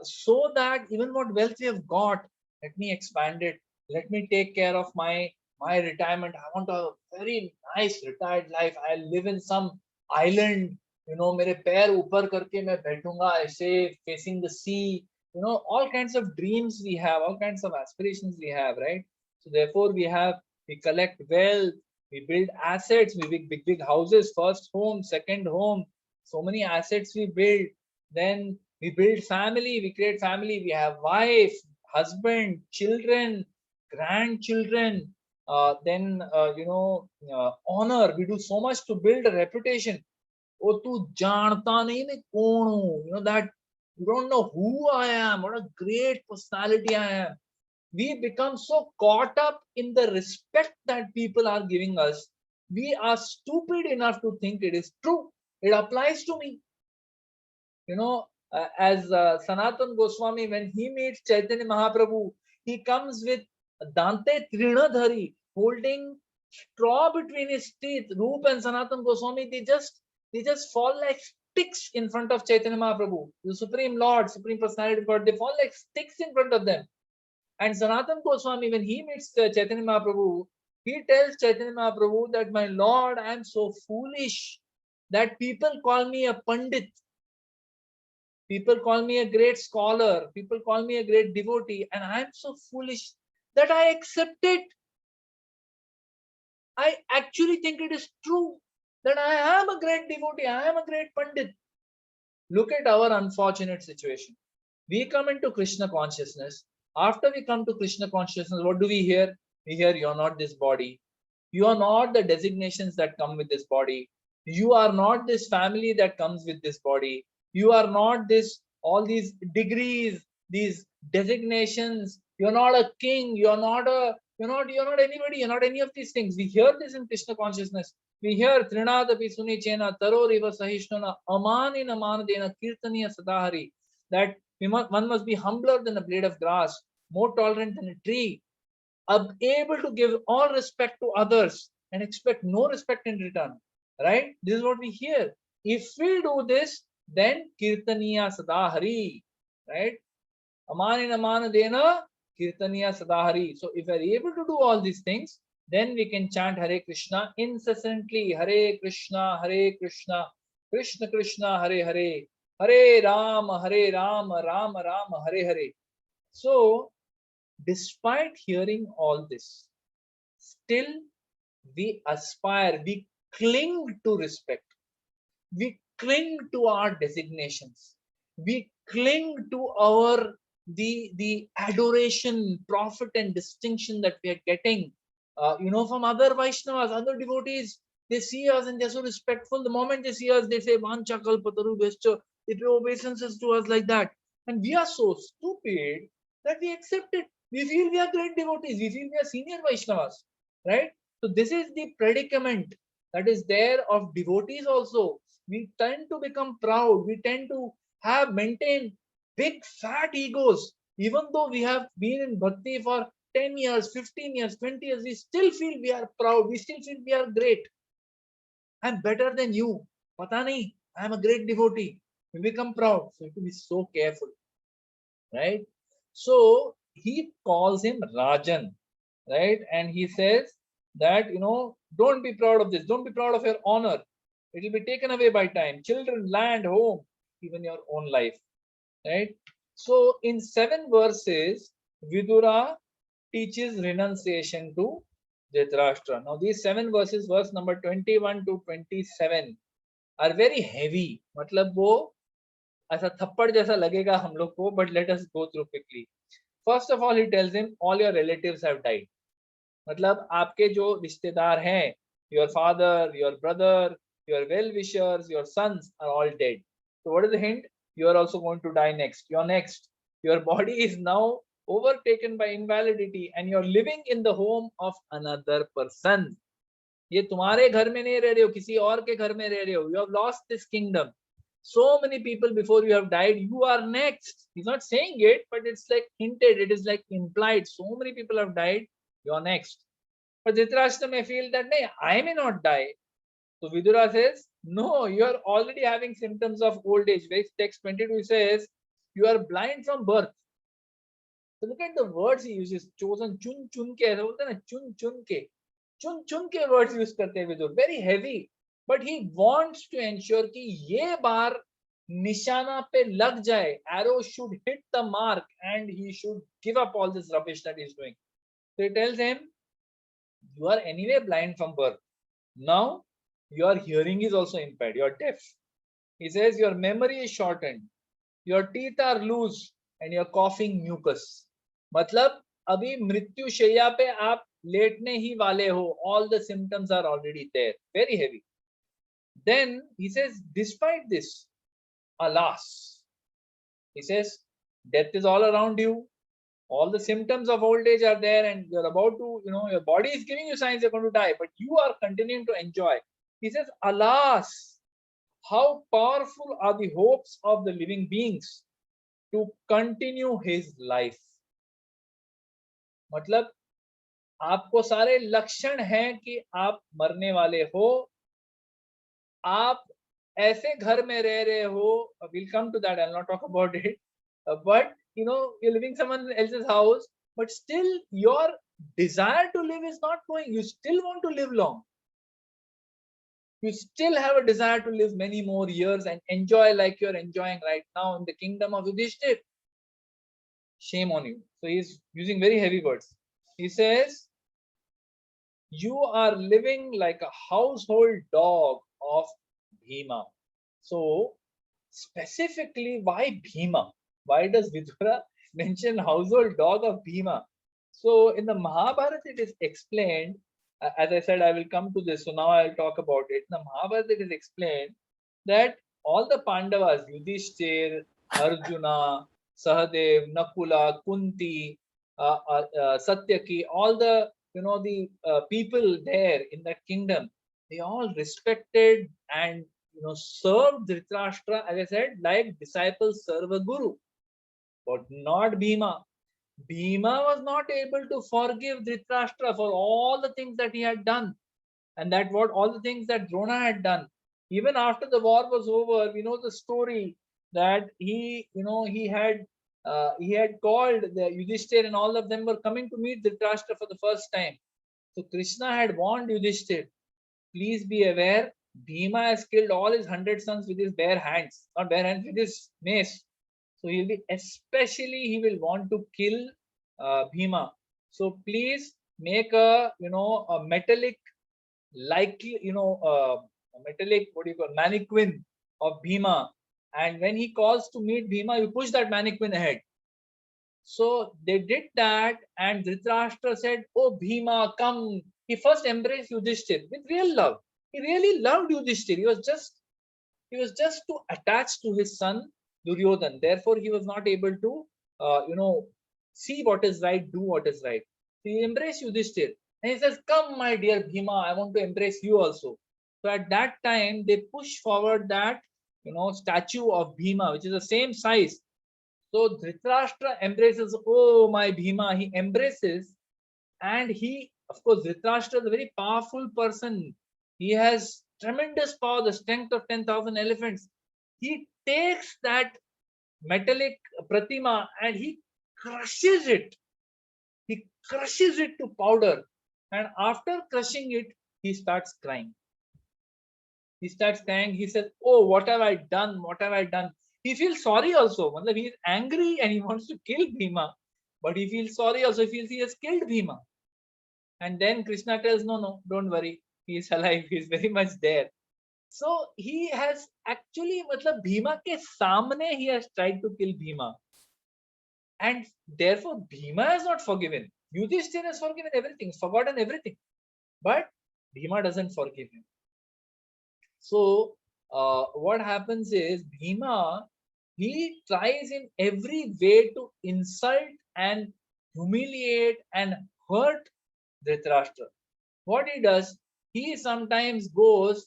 A: so that even what wealth we have got, let me expand it. Let me take care of my retirement. I want a very nice retired life. I live in some island, मेरे पैर ऊपर करके मैं बैठूंगा ऐसे facing the sea. All kinds of dreams we have, all kinds of aspirations we have, right? So therefore we collect wealth, we build assets, we build big houses, first home, second home, so many assets we build. Then we build family, we create family, we have wife, husband, children, grandchildren, then honor. We do so much to build a reputation. Oh, tu jaanta nahi main kaun hu, that you don't know who I am, what a great personality I am. We become so caught up in the respect that people are giving us. We are stupid enough to think it is true. It applies to me. as Sanatan Goswami, when he meets Chaitanya Mahaprabhu, he comes with Dante Trinadhari, holding straw between his teeth. Roop and Sanatan Goswami, they just fall like sticks in front of Chaitanya Mahaprabhu, the Supreme Lord, Supreme Personality of God. They fall like sticks in front of them. And Sanatan Goswami, when he meets Chaitanya Mahaprabhu, he tells Chaitanya Mahaprabhu that, my Lord, I am so foolish that people call me a Pandit. People call me a great scholar. People call me a great devotee. And I am so foolish that I accept it. I actually think it is true that I am a great devotee. I am a great Pandit. Look at our unfortunate situation. We come into Krishna consciousness. After we come to Krishna consciousness, what do we hear? We hear, you're not this body. You are not the designations that come with this body. You are not this family that comes with this body. You are not this, all these degrees, these designations. You're not a king. You're not anybody. You're not any of these things. We hear this in Krishna consciousness. We hear Trinadapi Sunichena Taroriva Sahishnuna Amanina Manadena Kirtaniya Sadahari, that one must be humbler than a blade of grass, more tolerant than a tree, able to give all respect to others and expect no respect in return. Right? This is what we hear. If we do this, then Kirtaniya Sadahari. Right? Amanina Manadena Kirtaniya Sadahari. So if we are able to do all these things, then we can chant Hare Krishna incessantly. Hare Krishna, Krishna Krishna, Hare Hare, Hare Rama, Rama Rama, Hare Hare. So, despite hearing all this, still we aspire, we cling to respect, we cling to our designations, we cling to our the adoration, profit, and distinction that we are getting, from other Vaishnavas, other devotees. They see us and they're so respectful. The moment they see us, they say, Vancha kalpataru vescha. They pay obeisances to us like that. And we are so stupid that we accept it. We feel we are great devotees. We feel we are senior Vaishnavas. Right? So this is the predicament that is there of devotees also. We tend to become proud. We tend to maintain big fat egos. Even though we have been in bhakti for 10 years, 15 years, 20 years, we still feel we are proud. We still feel we are great. I'm better than you. Pata nahi, I'm a great devotee. We become proud. So you have to be so careful. Right? So he calls him Rajan. Right? And he says that, don't be proud of this. Don't be proud of your honor. It will be taken away by time. Children, land, home, even your own life. Right? So in 7 verses, Vidura teaches renunciation to Dhritarashtra. Now these 7 verses, verse number 21 to 27, are very heavy. मतलब वो ऐसा थप्पड़ जैसा लगेगा हम लोग को, but let us go through quickly. First of all, he tells him all your relatives have died. मतलब आपके जो रिश्तेदार हैं, your father, your brother, your well-wishers, your sons are all dead. So what is the hint? You are also going to die next. You're next. Your body is now overtaken by invalidity and you're living in the home of another person. ये तुम्हारे घर में नहीं रह रहे हो, किसी और के घर में रह रहे हो. You have lost this kingdom. So many people before you have died, you are next. He's not saying it, but it's like hinted, it is like implied. So many people have died, you're next. But Dhritarashtra may feel that, nay, I may not die. So Vidura says, no, you are already having symptoms of old age. Text 22 says, you are blind from birth. So look at the words he uses. Chosen, chun chun ke, ऐसा बोलते हैं ना, chun chun ke. Chun chun ke words use करते हैं Vidur. Very heavy. But he wants to ensure कि ये बार निशाना पे लग जाए. Arrow should hit the mark and he should give up all this rubbish that he's doing. So he tells him, you are anyway blind from birth. Now your hearing is also impaired. You are deaf. He says your memory is shortened. Your teeth are loose and you're coughing mucus. मतलब अभी मृत्यु शैया पे आप लेटने ही वाले हो. All the symptoms are already there. Very heavy. Then he says, despite this, alas, he says, death is all around you. All the symptoms of old age are there and you're about to, your body is giving you signs you're going to die, but you are continuing to enjoy. He says, alas, how powerful are the hopes of the living beings to continue his life. मतलब आपको सारे लक्षण हैं कि आप मरने वाले हो, आप ऐसे घर में रह रहे हो, we'll come to that, I'll not talk about it, but you know, you're living someone else's house, but still your desire to live is not going, you still want to live long. You still have a desire to live many more years and enjoy like you're enjoying right now in the kingdom of Yudhishthir. Shame on you. So he's using very heavy words. He says, you are living like a household dog of Bhima. So specifically, why Bhima? Why does Vidura mention household dog of Bhima? So in the Mahabharata, it is explained, as I said, I will come to this. So now I'll talk about it. In the Mahabharata, it is explained that all the Pandavas, Yudhishthir, Arjuna, Sahadev, Nakula, Kunti, Satyaki, all the people there in that kingdom, they all respected and served Dhritarashtra, as I said, like disciples serve a guru, but not Bhima. Bhima was not able to forgive Dhritarashtra for all the things that he had done, and that what all the things that Drona had done. Even after the war was over, we know the story that he had called the Yudhishthir, and all of them were coming to meet Dhritarashtra for the first time. So Krishna had warned Yudhishthir, please be aware, Bhima has killed all his 100 sons with his bare hands, not bare hands, with his mace. So he will want to kill Bhima. So please make a metallic, metallic, what do you call, mannequin of Bhima. And when he calls to meet Bhima, you push that mannequin ahead. So they did that, and Dhritarashtra said, "Oh Bhima, come." He first embraced Yudhishthir with real love. He really loved Yudhishthir. He was just too attached to his son Duryodhan. Therefore, he was not able to, see what is right, do what is right. So he embraced Yudhishthir, and he says, "Come, my dear Bhima, I want to embrace you also." So at that time, they push forward that statue of Bhima, which is the same size. So Dhritarashtra embraces, oh my Bhima, he embraces, and he, of course, Dhritarashtra is a very powerful person. He has tremendous power, the strength of 10,000 elephants. He takes that metallic pratima and he crushes it. He crushes it to powder. And after crushing it, he starts crying. He starts crying. He says, oh, what have I done? What have I done? He feels sorry also. He is angry and he wants to kill Bhima. But he feels sorry also. He feels he has killed Bhima. And then Krishna tells, no, don't worry. He is alive. He is very much there. So he has actually, Bhima ke samne he has tried to kill Bhima. And therefore, Bhima is not forgiven. Yudhishthira has forgiven everything, forgotten everything. But Bhima doesn't forgive him. So what happens is Bhima, he tries in every way to insult and humiliate and hurt Dhritarashtra. What he does, he sometimes goes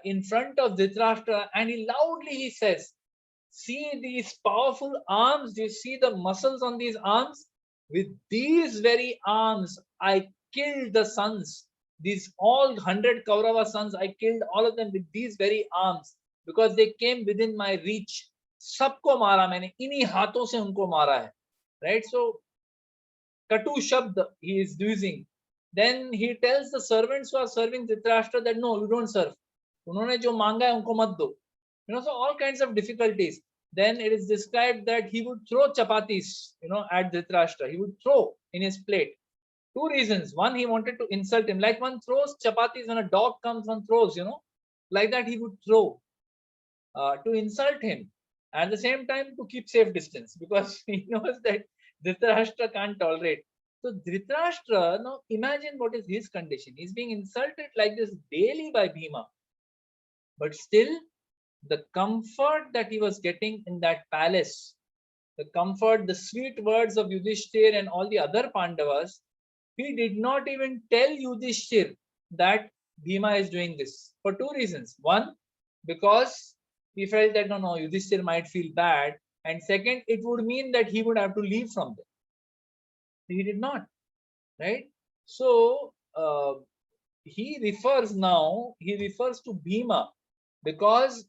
A: in front of Dhritarashtra and he says, see these powerful arms, do you see the muscles on these arms? With these very arms, I killed the sons. These all 100 Kaurava sons, I killed all of them with these very arms because they came within my reach. Sabko mara maine, inhi haathon se unko mara hai. Right? So, Katu Shabd he is using. Then he tells the servants who are serving Dhritarashtra that no, you don't serve. Unhone jo manga hai unko mat do. So all kinds of difficulties. Then it is described that he would throw chapatis, at Dhritarashtra. He would throw in his plate. Two reasons. One, he wanted to insult him. Like one throws chapatis when a dog comes, one throws, like that he would throw to insult him. At the same time, to keep safe distance because he knows that Dhritarashtra can't tolerate. So Dhritarashtra, now imagine what is his condition. He's being insulted like this daily by Bhima. But still, the comfort that he was getting in that palace, the comfort, the sweet words of Yudhishthir and all the other Pandavas, he did not even tell Yudhishthir that Bhima is doing this for two reasons. One, because He felt that no, Yudhishthir might feel bad. And second, it would mean that he would have to leave from there. He did not, right? So he refers to Bhima, because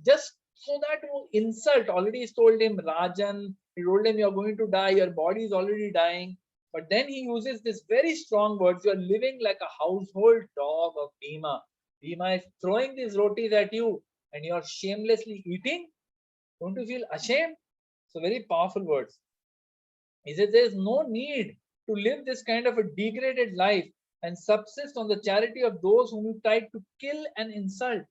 A: just so that insult, already he's told him, Rajan, he told him, you're going to die, your body is already dying. But then he uses this very strong words, you're living like a household dog of Bhima. Bhima is throwing these rotis at you and you're shamelessly eating. Don't you feel ashamed? So very powerful words. He says there is no need to live this kind of a degraded life and subsist on the charity of those whom you tried to kill and insult.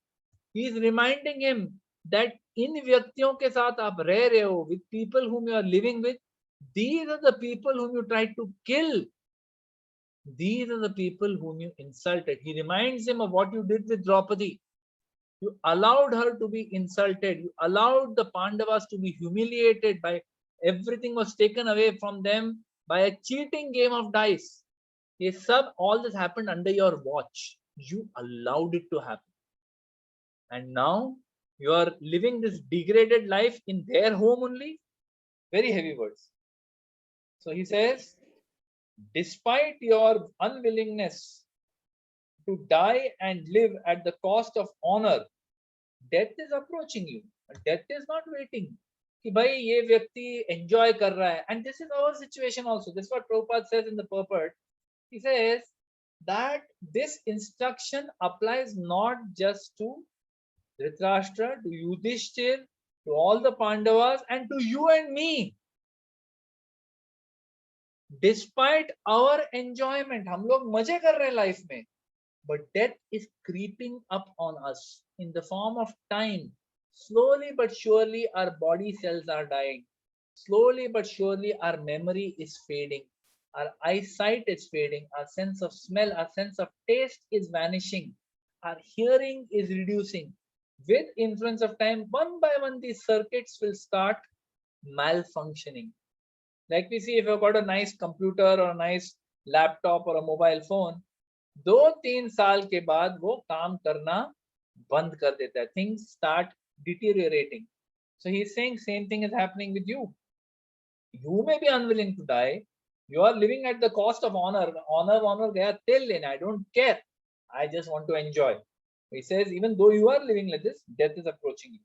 A: He is reminding him that in vyaktiyon ke saath aap reh rahe ho, with people whom you are living with, these are the people whom you tried to kill. These are the people whom you insulted. He reminds him of what you did with Draupadi. You allowed her to be insulted. You allowed the Pandavas to be humiliated by everything was taken away from them by a cheating game of dice. Yes, sir, all this happened under your watch. You allowed it to happen. And now you are living this degraded life in their home only. Very heavy words. So he says, despite your unwillingness to die and live at the cost of honor, death is approaching you. Death is not waiting. कि भाई ये व्यक्ति enjoy कर रहा है. And this is our situation also. This is what Prabhupada says in the purport. He says that this instruction applies not just to Dhritarashtra, to Yudhishthir, to all the Pandavas, and to you and me. Despite our enjoyment, हम लोग मजे कर रहे हैं life में, but death is creeping up on us in the form of time. Slowly but surely, our body cells are dying. Slowly but surely, our memory is fading. Our eyesight is fading. Our sense of smell, our sense of taste is vanishing. Our hearing is reducing. With influence of time, one by one, these circuits will start malfunctioning. Like we see, if you've got a nice computer or a nice laptop or a mobile phone, 2-3 साल के बाद वो काम करना बंद कर देता है. Things start deteriorating. So he's saying same thing is happening with you. You may be unwilling to die. You are living at the cost of honor. Honor gaya tel lena. I don't care. I just want to enjoy. He says, even though you are living like this, death is approaching you.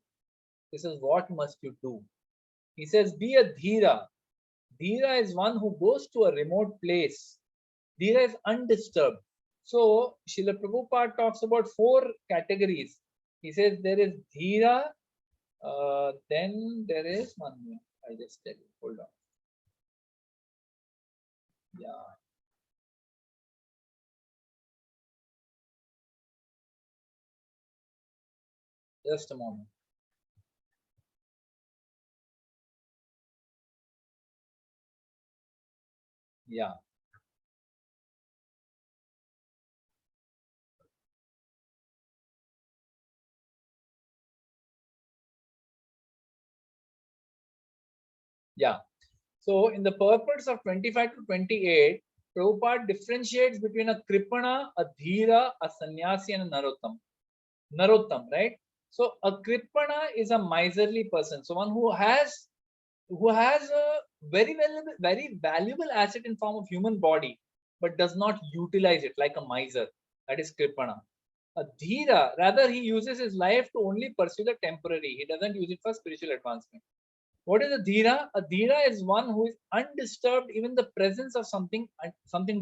A: This is what must you do. He says, be a dhira. Dhira is one who goes to a remote place. Dhira is undisturbed. So Srila Prabhupada talks about 4 categories. He says there is dhira, then there is one more. I'll just tell you. Hold on. Yeah. Just a moment. Yeah. Yeah. So in the purports of 25 to 28, Prabhupada differentiates between a Kripana, a Dhira, a Sannyasi, and a Narottam. Narottam, right? So a Kripana is a miserly person. So one who has a very valuable asset in form of human body, but does not utilize it like a miser. That is Kripana. A Dhira, rather he uses his life to only pursue the temporary. He doesn't use it for spiritual advancement. What is a Dhira? A Dhira is one who is undisturbed even the presence of something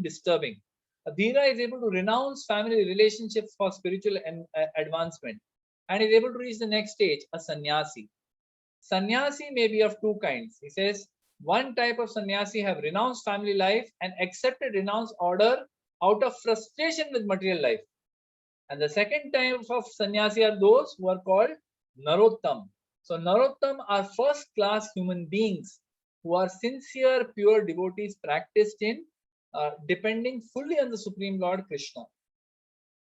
A: disturbing. A Dhira is able to renounce family relationships for spiritual advancement and is able to reach the next stage, a sannyasi. Sannyasi may be of 2 kinds. He says one type of sannyasi have renounced family life and accepted renounced order out of frustration with material life. And the second type of sannyasi are those who are called Narottam. So Narottam are first class human beings who are sincere, pure devotees practiced in depending fully on the Supreme Lord Krishna.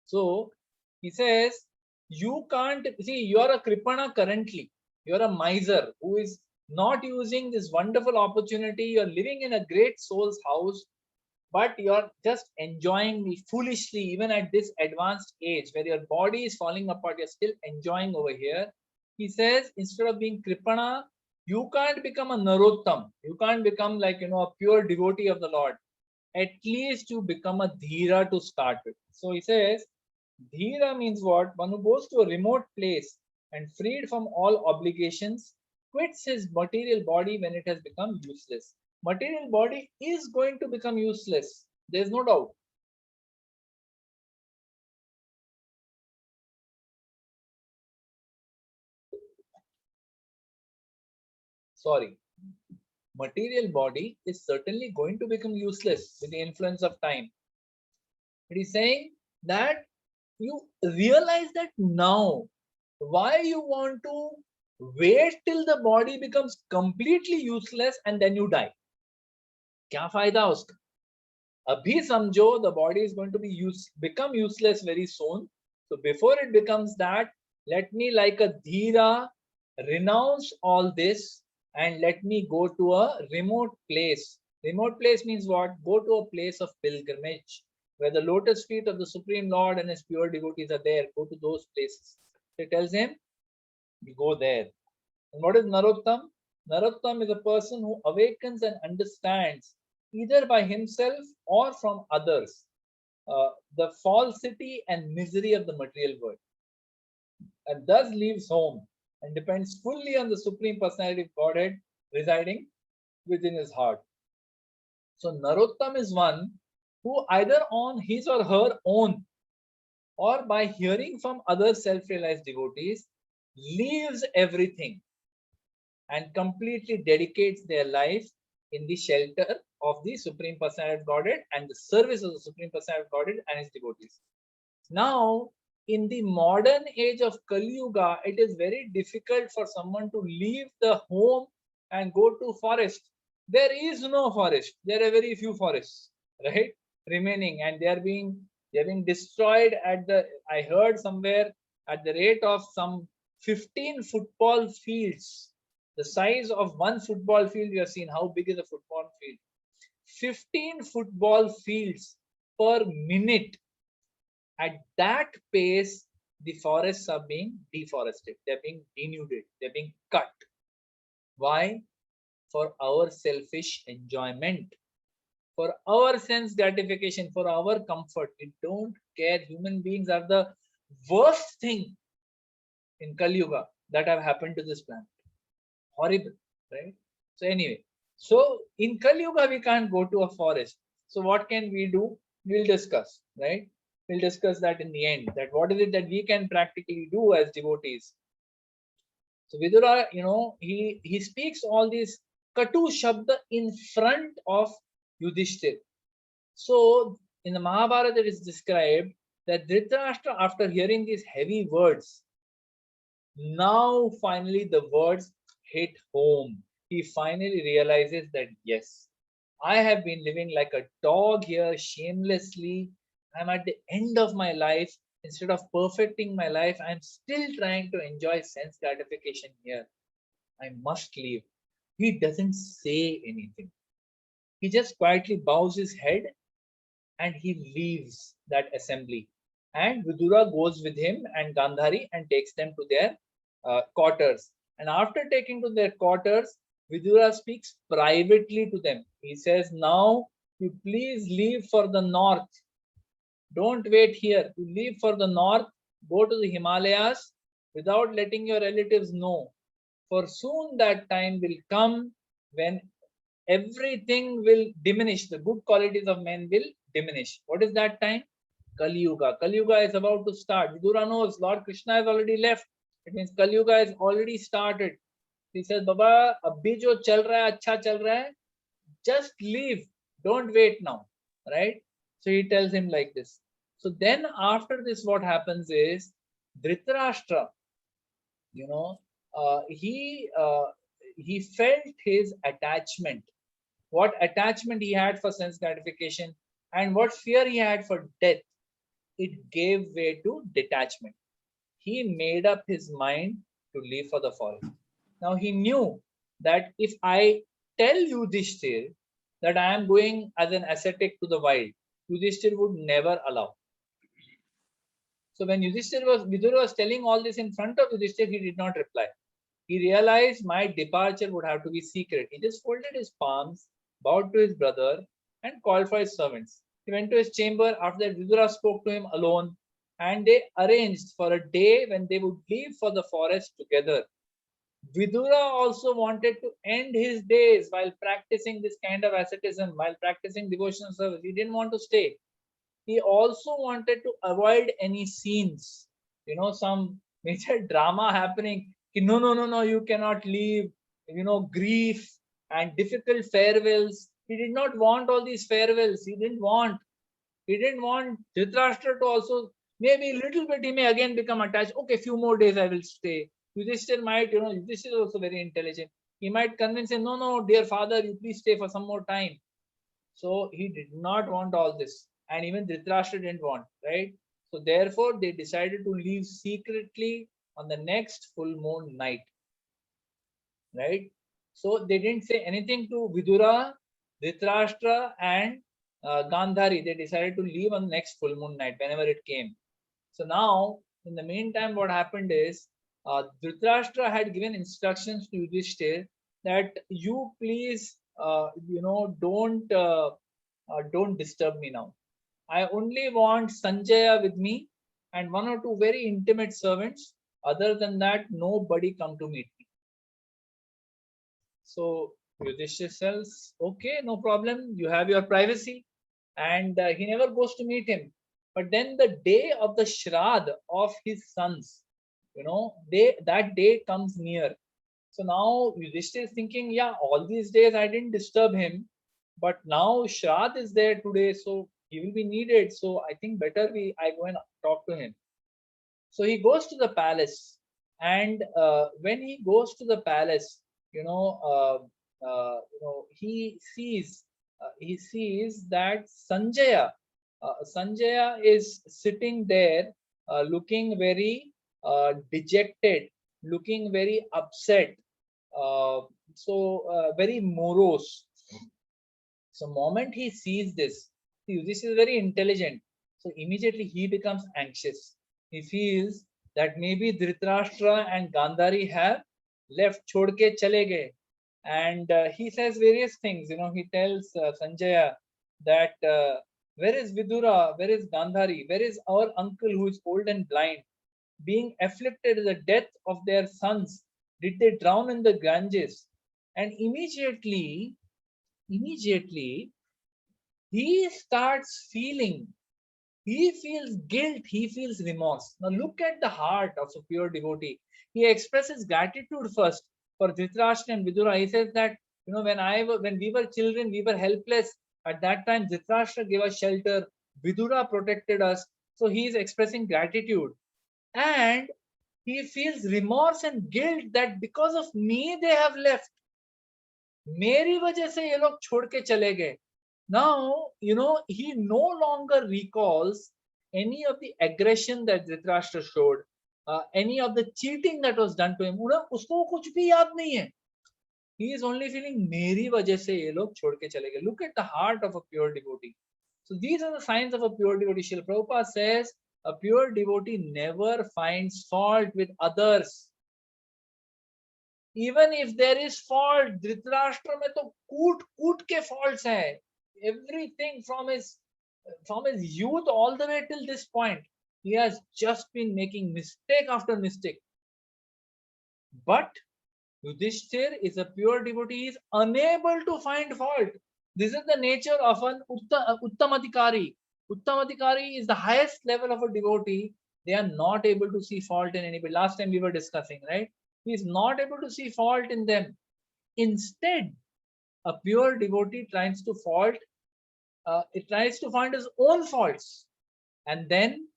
A: So he says, you can't see, you are a Kripana currently. You are a miser who is not using this wonderful opportunity. You are living in a great soul's house, but you're just enjoying me foolishly, even at this advanced age where your body is falling apart. You're still enjoying over here. He says, instead of being Kripana, you can't become a Narottam. You can't become like, a pure devotee of the Lord. At least you become a Dhira to start with. So he says, Dhira means what? One who goes to a remote place and freed from all obligations, quits his material body when it has become useless. Material body is going to become useless. There's no doubt. Sorry. Material body is certainly going to become useless with the influence of time. It is saying that you realize that now. Why you want to wait till the body becomes completely useless and then you die? क्या फायदा उसका? Abhi samjho, the body is going to become useless very soon. So before it becomes that, let me like a dhira renounce all this and let me go to a remote place. Remote place means what? Go to a place of pilgrimage where the lotus feet of the Supreme Lord and his pure devotees are there. Go to those places. So it tells him, you go there. And what is Narottam? Narottam is a person who awakens and understands either by himself or from others the falsity and misery of the material world, and thus leaves home and depends fully on the Supreme Personality of Godhead residing within his heart. So Narottam is one who either on his or her own or by hearing from other self-realized devotees leaves everything and completely dedicates their life in the shelter of the Supreme Personality of Godhead and the service of the Supreme Personality of Godhead and his devotees. Now, in the modern age of Kali Yuga, it is very difficult for someone to leave the home and go to forest. There is no forest. There are very few forests, right, remaining, and they are being destroyed at the, I heard somewhere, at the rate of some 15 football fields. The size of one football field, you have seen how big is a football field. 15 football fields per minute. At that pace, the forests are being deforested. They're being denuded. They're being cut. Why? For our selfish enjoyment, for our sense gratification, for our comfort. We don't care. Human beings are the worst thing in Kali Yuga that have happened to this planet. Horrible, right? So anyway, so in Kali Yuga, we can't go to a forest. So what can we do? We'll discuss, right? We'll discuss that in the end, that what is it that we can practically do as devotees. So Vidura, he speaks all these Katu Shabda in front of Yudhishthir. So in the Mahabharata, it is described that Dhritarashtra, after hearing these heavy words, now finally the words hit home. He finally realizes that yes, I have been living like a dog here shamelessly. I'm at the end of my life. Instead of perfecting my life, I'm still trying to enjoy sense gratification here. I must leave. He doesn't say anything. He just quietly bows his head and he leaves that assembly. And Vidura goes with him and Gandhari and takes them to their quarters. And after taking to their quarters, Vidura speaks privately to them. He says, now you please leave for the north. Don't wait here. You leave for the north, go to the Himalayas without letting your relatives know. For soon that time will come when everything will diminish. The good qualities of men will diminish. What is that time? Kali Yuga. Kali Yuga is about to start. Vidura knows Lord Krishna has already left. It means Kali Yuga has already started. He says, Baba, abhi jo chal raha hai, acha chal raha hai, just leave. Don't wait now. Right? So he tells him like this. So then after this, what happens is Dhritarashtra, he felt his attachment, what attachment he had for sense gratification and what fear he had for death. It gave way to detachment. He made up his mind to leave for the forest. Now he knew that if I tell Yudhishthir that I am going as an ascetic to the wild, Yudhishthir would never allow. So when Vidura was telling all this in front of Yudhishthir, he did not reply. He realized my departure would have to be secret. He just folded his palms, bowed to his brother, and called for his servants. He went to his chamber. After that, Vidura spoke to him alone, and they arranged for a day when they would leave for the forest together. Vidura also wanted to end his days while practicing this kind of asceticism, while practicing devotional service. He didn't want to stay. He also wanted to avoid any scenes, some major drama happening. No, no, no, no, you cannot leave, grief and difficult farewells. He did not want all these farewells. He didn't want Dhritarashtra to also, maybe a little bit he may again become attached. Okay, few more days I will stay. Yudhishthir might, Yudhishthir is also very intelligent. He might convince him, no, no, dear father, you please stay for some more time. So he did not want all this. And even Dhritarashtra didn't want, right? So therefore, they decided to leave secretly on the next full moon night, right? So they didn't say anything to Vidura, Dhritarashtra, and Gandhari. They decided to leave on the next full moon night whenever it came. So now, in the meantime, what happened is Dhritarashtra had given instructions to Yudhishthir that you please, don't disturb me now. I only want Sanjaya with me and one or two very intimate servants. Other than that, nobody come to meet me. So Yudhishthir says, okay, no problem. You have your privacy. And he never goes to meet him. But then the day of the Shrad of his sons, that day comes near. So now Yudhishthir is thinking, yeah, all these days I didn't disturb him, but now Shrad is there today, so he will be needed. So I think better I go and talk to him. So he goes to the palace, and when he goes to the palace, he sees that Sanjaya is sitting there, looking very dejected, looking very upset, very morose. So moment he sees this is very intelligent. So immediately he becomes anxious. He feels that maybe Dhritarashtra and Gandhari have left, chhod ke chale gaye. And he says various things. He tells Sanjaya that where is Vidura? Where is Gandhari? Where is our uncle who is old and blind? Being afflicted at the death of their sons, did they drown in the Ganges? And immediately he starts feeling, he feels guilt, he feels remorse. Now look at the heart of a pure devotee. He expresses gratitude first for Dhritarashtra and Vidura. He says that, when we were children, we were helpless. At that time, Dhritarashtra gave us shelter, Vidura protected us. So he is expressing gratitude. And he feels remorse and guilt that because of me they have left. मेरी वजह से ये लोग छोड़ के चले गए. Now, he no longer recalls any of the aggression that Dhritarashtra showed, any of the cheating that was done to him. उसको कुछ भी याद नहीं है. He is only feeling मेरी वजह से ये लोग छोड़ के चले गए. Look at the heart of a pure devotee. So these are the signs of a pure devotee. Srila Prabhupada says a pure devotee never finds fault with others. Even if there is fault, Dhritarashtra में तो कूट के faults है. Everything from his youth all the way till this point, he has just been making mistake after mistake. But Yudhishthir is a pure devotee, he is unable to find fault. This is the nature of an Uttamadhikari. Uttamadhikari is the highest level of a devotee. They are not able to see fault in anybody. Last time we were discussing, right? He is not able to see fault in them. Instead, a pure devotee tries to find his own faults and then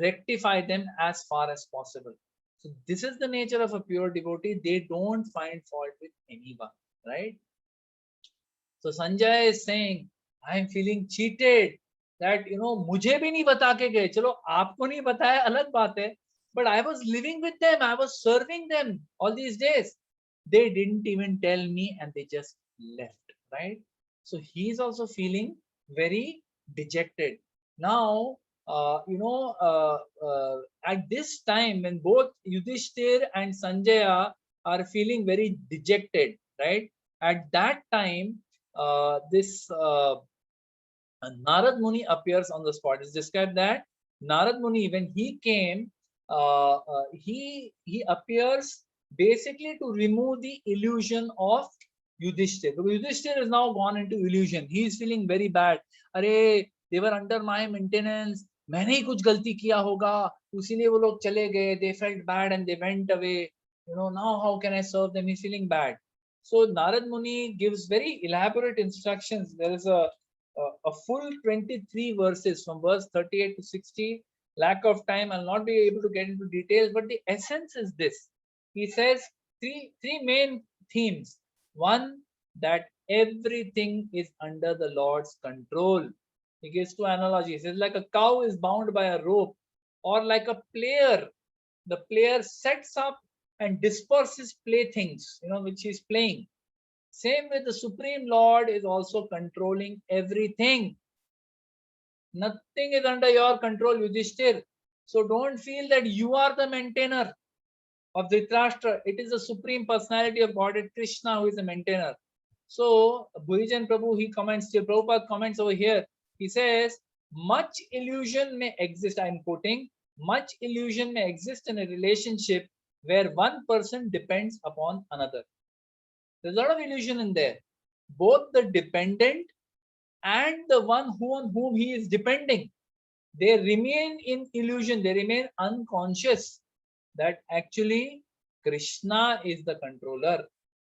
A: rectify them as far as possible. So this is the nature of a pure devotee. They don't find fault with anyone, right? So Sanjay is saying, I am feeling cheated. That मुझे भी नहीं बता के गए. चलो आपको नहीं बताया अलग बात है. But I was living with them. I was serving them all these days. They didn't even tell me and they just left, right? So he's also feeling very dejected. Now, at this time when both Yudhishthir and Sanjaya are feeling very dejected, right? At that time, this Narad Muni appears on the spot. It's described that Narad Muni, when he came, he appears basically to remove the illusion of Yudhishthir. Because Yudhishthir is now gone into illusion. He is feeling very bad. अरे, they were under my maintenance. मैंने ही कुछ गलती किया होगा, उसीलिए वो लोग चले गए. They felt bad and they went away. Now how can I serve them? He's feeling bad. So Narad Muni gives very elaborate instructions. There is a full 23 verses from verse 38 to 60. Lack of time, I'll not be able to get into details, but the essence is this. He says three main themes. One, that everything is under the Lord's control. He gives two analogies. It's like a cow is bound by a rope, or like a player. The player sets up and disperses playthings, which he's playing. Same with the Supreme Lord is also controlling everything. Nothing is under your control, Yudhishthir. So don't feel that you are the maintainer of Dhritarashtra. It is the Supreme Personality of Godhead, Krishna, who is the maintainer. So Bhuijan Prabhu, he comments here, Prabhupada comments over here. He says, much illusion may exist, I'm quoting, much illusion may exist in a relationship where one person depends upon another. There's a lot of illusion in there. Both the dependent and the one on whom he is depending, they remain in illusion. They remain unconscious that actually Krishna is the controller.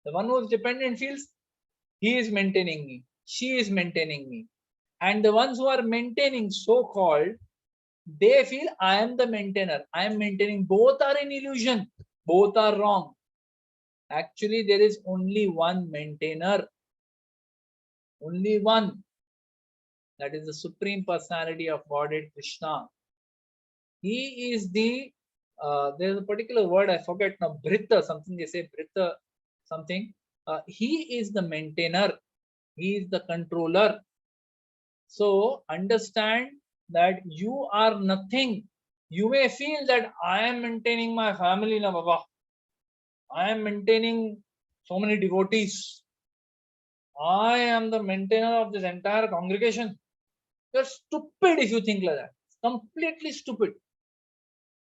A: The one who is dependent feels he is maintaining me, she is maintaining me. And the ones who are maintaining, so-called, they feel I am the maintainer, I am maintaining. Both are in illusion. Both are wrong. Actually, there is only one maintainer, only one. That is the Supreme Personality of Godhead, Krishna. He is the, there's a particular word, I forget now, Bhrita, something they say, Bhrita, something. He is the maintainer. He is the controller. So understand that you are nothing. You may feel that I am maintaining my family, na Baba. I am maintaining so many devotees. I am the maintainer of this entire congregation. You're stupid if you think like that. Completely stupid.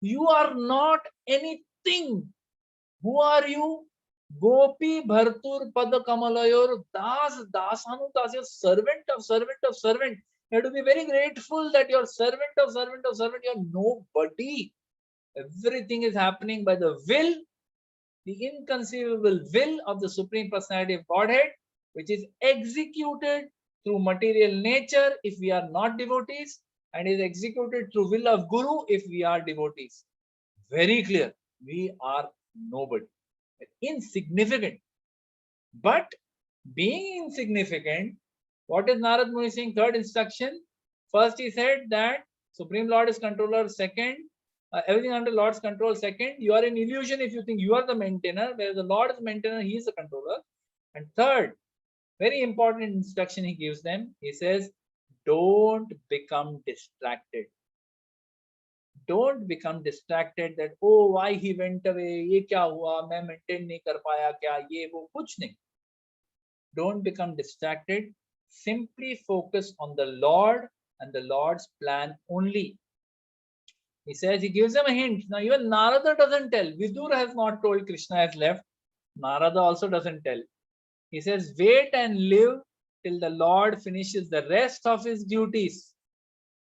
A: You are not anything. Who are you? Gopi Bhartur Pada Kamalayor Das Dasanudas, your servant of servant of servant. You have to be very grateful that you're servant of servant of servant. You're nobody. Everything is happening by the will, the inconceivable will of the Supreme Personality of Godhead, which is executed through material nature if we are not devotees, and is executed through will of Guru if we are devotees. Very clear. We are nobody. Insignificant. But being insignificant, what is Narad Muni saying? Third instruction. First, he said that Supreme Lord is controller. Second, everything under Lord's control. Second, you are in illusion if you think you are the maintainer, where the Lord is the maintainer, he is the controller. And third, very important instruction he gives them. He says, don't become distracted. Don't become distracted that, oh, why he went away, ye kya hua, main maintain nahi kar paya kya, ye wo, kuch nahi. Don't become distracted. Simply focus on the Lord and the Lord's plan only. He says, he gives them a hint. Now, even Narada doesn't tell. Vidur has not told Krishna has left. Narada also doesn't tell. He says, wait and live till the Lord finishes the rest of his duties.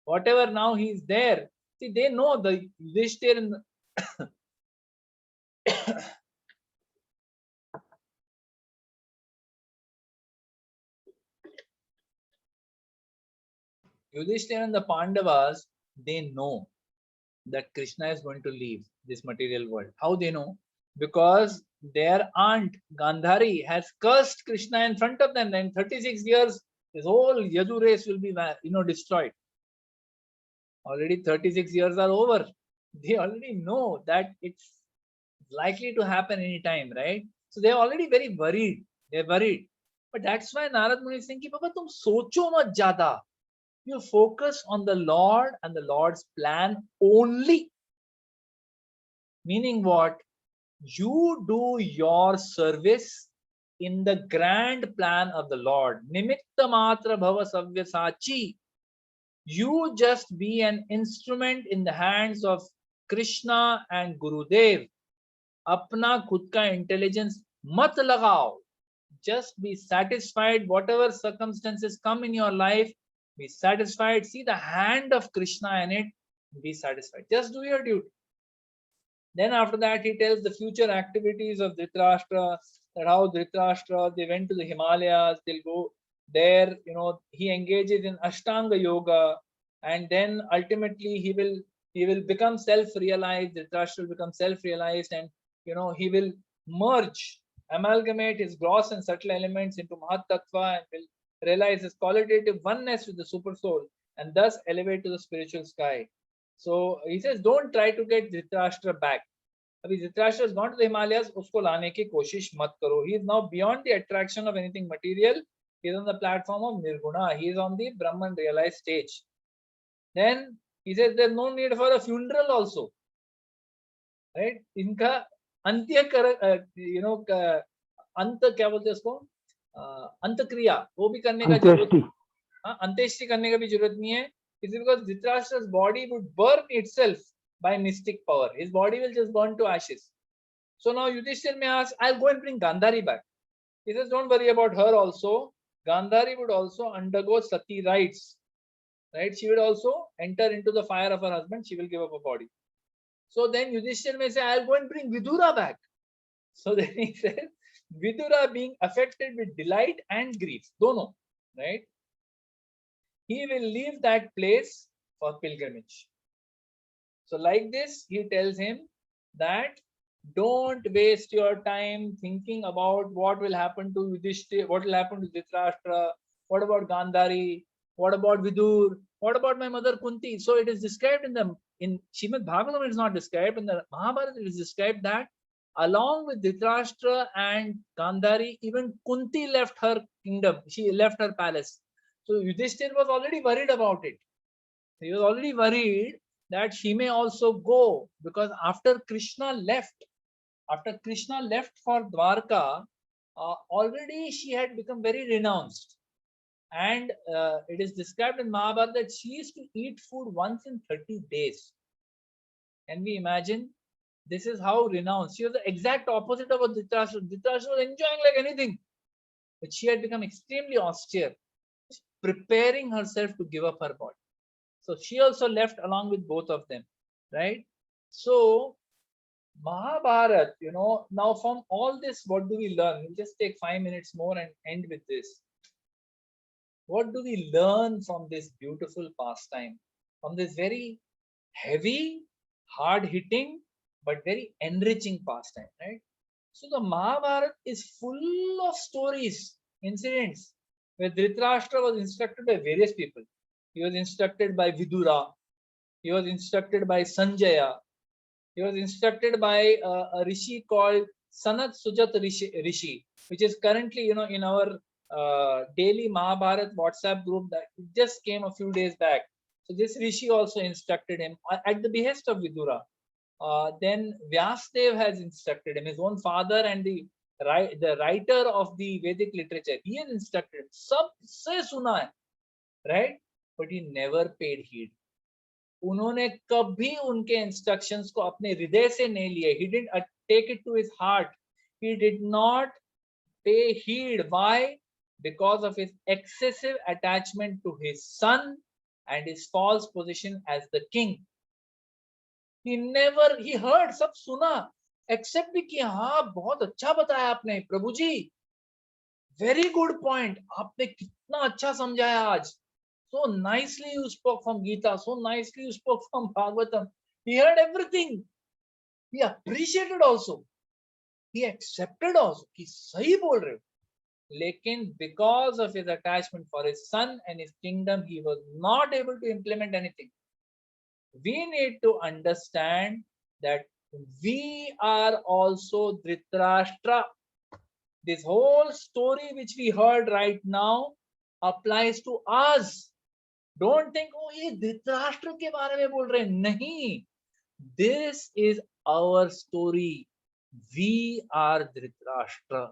A: Whatever now he is there. See, they know the Yudhishthir and Yudhishthir and the Pandavas, they know that Krishna is going to leave this material world. How they know? Because their aunt Gandhari has cursed Krishna in front of them. Then 36 years, his whole Yadu race will be, destroyed. Already 36 years are over. They already know that it's likely to happen anytime, right? So they're already very worried. They're worried. But that's why Narad Muni is saying, Baba, tum socho mat jada. You focus on the Lord and the Lord's plan only. Meaning what? You do your service in the grand plan of the Lord. Nimitta matra bhava savyasachi. You just be an instrument in the hands of Krishna and Gurudev. Apna khud ka intelligence mat lagao. Just be satisfied. Whatever circumstances come in your life, be satisfied. See the hand of Krishna in it. Be satisfied. Just do your duty. Then after that, he tells the future activities of Dhritarashtra, that how Dhritarashtra, they went to the Himalayas, they'll go there, he engages in Ashtanga Yoga, and then ultimately he will become self-realized. Dhritarashtra will become self-realized, and he will merge, amalgamate his gross and subtle elements into Mahat Tattva, and will realize his qualitative oneness with the super soul, and thus elevate to the spiritual sky. So he says, don't try to get Dhritarashtra back. Abhi Dhritarashtra has gone to the Himalayas, usko laane ki koshish mat karo. He is now beyond the attraction of anything material. He is on the platform of Nirguna. He is on the Brahman realized stage. Then he says there's no need for a funeral also. Right? Inka antya अंत क्या बोलते हैं उसको अंत क्रिया वो भी करने का जरूरत अंत्येष्टि करने का भी जरूरत नहीं है. It's because Dhritarashtra's body would burn itself by mystic power. His body will just burn to ashes. So now Yudhishthira may ask, I'll go and bring Gandhari back. He says, don't worry about her also. Gandhari would also undergo sati rites. Right? She would also enter into the fire of her husband. She will give up her body. So then Yudhishthira may say, I'll go and bring Vidura back. So then he says, Vidura being affected with delight and grief. Dono. Right? He will leave that place for pilgrimage. So like this, he tells him that don't waste your time thinking about what will happen to Yudhishthira, what will happen to Dhritarashtra, what about Gandhari, what about Vidur, what about my mother Kunti. So it is described in Srimad Bhagavatam, it is not described. In the Mahabharata, it is described that along with Dhritarashtra and Gandhari, even Kunti left her kingdom. She left her palace. So Yudhishthira was already worried about it. He was already worried that she may also go, because after Krishna left for Dwarka, already she had become very renounced. And it is described in Mahabharata that she used to eat food once in 30 days. Can we imagine? This is how renounced. She was the exact opposite of what Dhritarashtra. Dhritarashtra was enjoying like anything. But she had become extremely austere, preparing herself to give up her body. So she also left along with both of them, right? So Mahabharata, now from all this, what do we learn? We'll just take 5 minutes more and end with this. What do we learn from this beautiful pastime? From this very heavy, hard-hitting, but very enriching pastime, right? So the Mahabharata is full of stories, incidents, where Dhritarashtra was instructed by various people. He was instructed by Vidura. He was instructed by Sanjaya. He was instructed by a rishi called Sanat Sujat Rishi, which is currently, in our daily Mahabharata WhatsApp group that just came a few days back. So this rishi also instructed him at the behest of Vidura. Then Vyasdev has instructed him, his own father and the writer of the Vedic literature. He has instructed him. Sab se suna hai, right? But he never paid heed. उन्होंने कभी उनके instructions को अपने हृदय से नहीं लिए. He didn't take it to his heart. He did not pay heed. Why? Because of his excessive attachment to his son and his false position as the king. He heard, सब सुना, except भी कि हाँ बहुत अच्छा बताया आपने प्रभु जी, very good point, आपने कितना अच्छा समझाया आज. So nicely you spoke from Gita. So nicely you spoke from Bhagavatam. He heard everything. He appreciated also. He accepted also. कि सही बोल रहे हो. Lekin because of his attachment for his son and his kingdom, he was not able to implement anything. We need to understand that we are also Dhritarashtra. This whole story which we heard right now applies to us. Don't think, oh, ये धृतराष्ट्र के बारे में बोल रहे हैं. नहीं. This is our story. We are Dhritarashtra.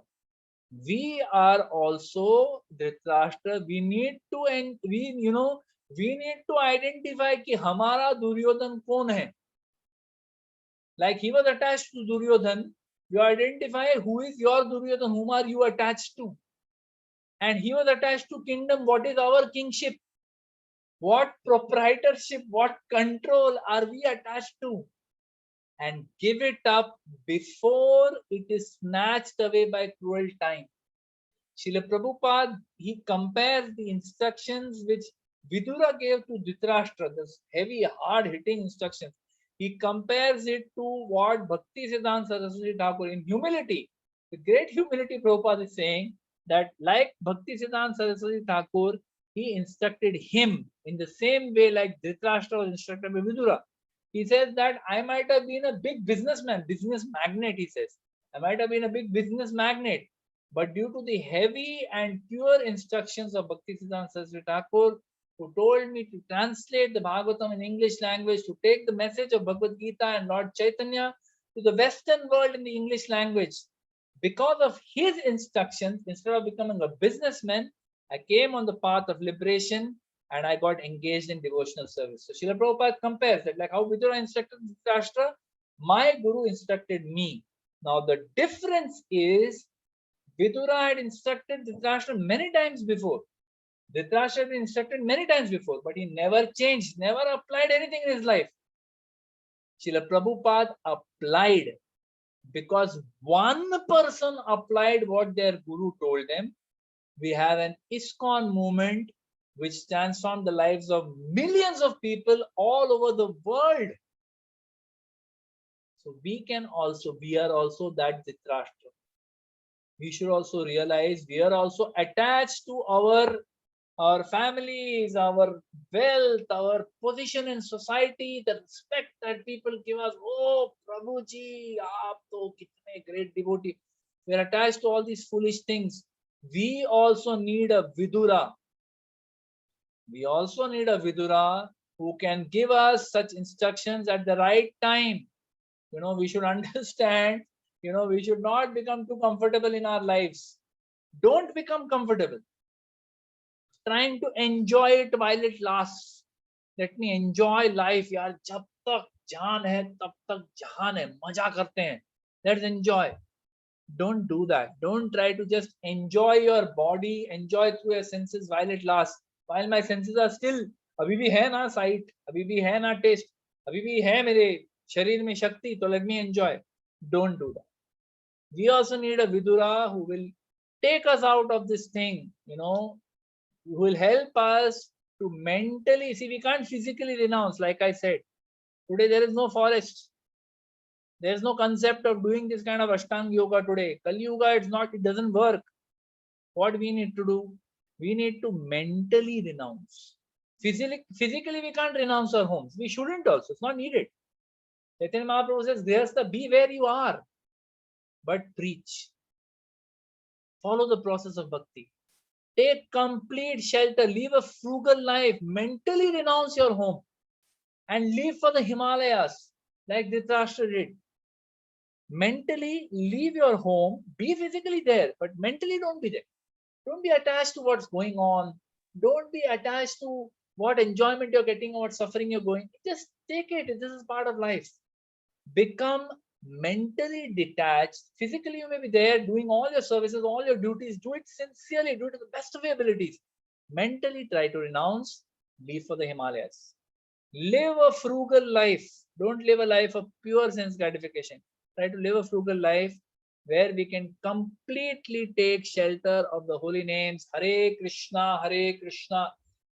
A: We are also Dhritarashtra. We need to, and we need to identify कि हमारा दुर्योधन कौन है. Like he was attached to Duryodhan, you identify who is your Duryodhan, whom are you attached to. And he was attached to kingdom. What is our kingship? What proprietorship, what control are we attached to? And give it up before it is snatched away by cruel time. Srila Prabhupada, he compares the instructions which Vidura gave to Dhritarashtra, this heavy, hard-hitting instructions. He compares it to what Bhakti Siddhanta Saraswati Thakur in humility. With great humility, Prabhupada is saying that like Bhakti Siddhanta Saraswati Thakur, he instructed him in the same way like Dhritarashtra was instructed by Vidura. He says that I might have been a big businessman, business magnate, he says. I might have been a big business magnate. But due to the heavy and pure instructions of Bhaktisiddhanta Saraswati Thakur, who told me to translate the Bhagavatam in English language, to take the message of Bhagavad Gita and Lord Chaitanya to the Western world in the English language. Because of his instructions, instead of becoming a businessman, I came on the path of liberation and I got engaged in devotional service. So Srila Prabhupada compares that, like how Vidura instructed Dhritarashtra, my Guru instructed me. Now the difference is Vidura had instructed Dhritarashtra many times before. Dhritarashtra had been instructed many times before, but he never changed, never applied anything in his life. Srila Prabhupada applied, because one person applied what their Guru told them. We have an ISKCON movement which transformed the lives of millions of people all over the world. So we are also that Dhritarashtra. We should also realize we are also attached to our families, our wealth, our position in society, the respect that people give us. Oh, Prabhuji, aap to kitne great devotee. We are attached to all these foolish things. We also need a Vidura. We also need a Vidura who can give us such instructions at the right time. We should understand, we should not become too comfortable in our lives. Don't become comfortable. Trying to enjoy it while it lasts. Let me enjoy life, yaar. Jab tak jaan hai, tab tak jahan hai. Maja karte hain. Let's enjoy. Don't do that. Don't try to just enjoy your body, enjoy through your senses while it lasts. While my senses are still, अभी भी है ना sight, अभी भी है ना taste, अभी भी है मेरे शरीर में शक्ति, तो let me enjoy. Don't do that. We also need a Vidura who will take us out of this thing, who will help us to mentally see. We can't physically renounce, like I said. Today there is no forest. There is no concept of doing this kind of Ashtanga yoga today. Kali Yuga, it doesn't work. What we need to do? We need to mentally renounce. Physically, we can't renounce our homes. We shouldn't also. It's not needed. Chaitanya Mahaprabhu says, there's the be where you are, but preach. Follow the process of bhakti. Take complete shelter. Live a frugal life. Mentally renounce your home and leave for the Himalayas, like Dhritarashtra did. Mentally leave your home. Be physically there, but mentally don't be there. Don't be attached to what's going on. Don't be attached to what enjoyment you're getting or what suffering you're going. Just take it. This is part of life. Become mentally detached. Physically, you may be there doing all your services, all your duties. Do it sincerely. Do it to the best of your abilities. Mentally try to renounce. Leave for the Himalayas. Live a frugal life. Don't live a life of pure sense gratification. Try to live a frugal life where we can completely take shelter of the holy names. Hare Krishna,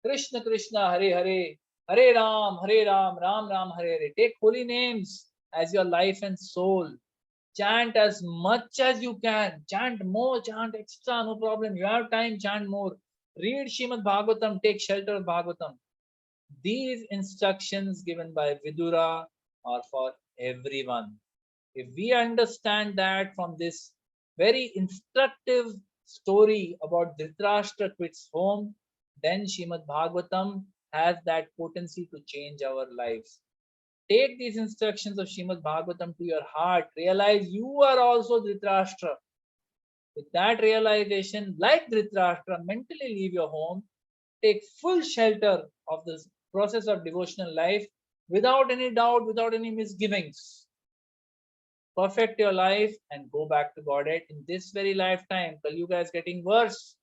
A: Krishna Krishna, Hare Hare, Hare Ram, Ram Ram, Hare Hare. Take holy names as your life and soul. Chant as much as you can. Chant more, chant extra, no problem. You have time, chant more. Read Shrimad Bhagavatam, take shelter of Bhagavatam. These instructions given by Vidura are for everyone. If we understand that from this very instructive story about Dhritarashtra quits home, then Shrimad Bhagavatam has that potency to change our lives. Take these instructions of Srimad Bhagavatam to your heart. Realize you are also Dhritarashtra. With that realization, like Dhritarashtra, mentally leave your home, take full shelter of this process of devotional life without any doubt, without any misgivings. Perfect your life and go back to Godhead in this very lifetime. Kali Yuga is getting worse.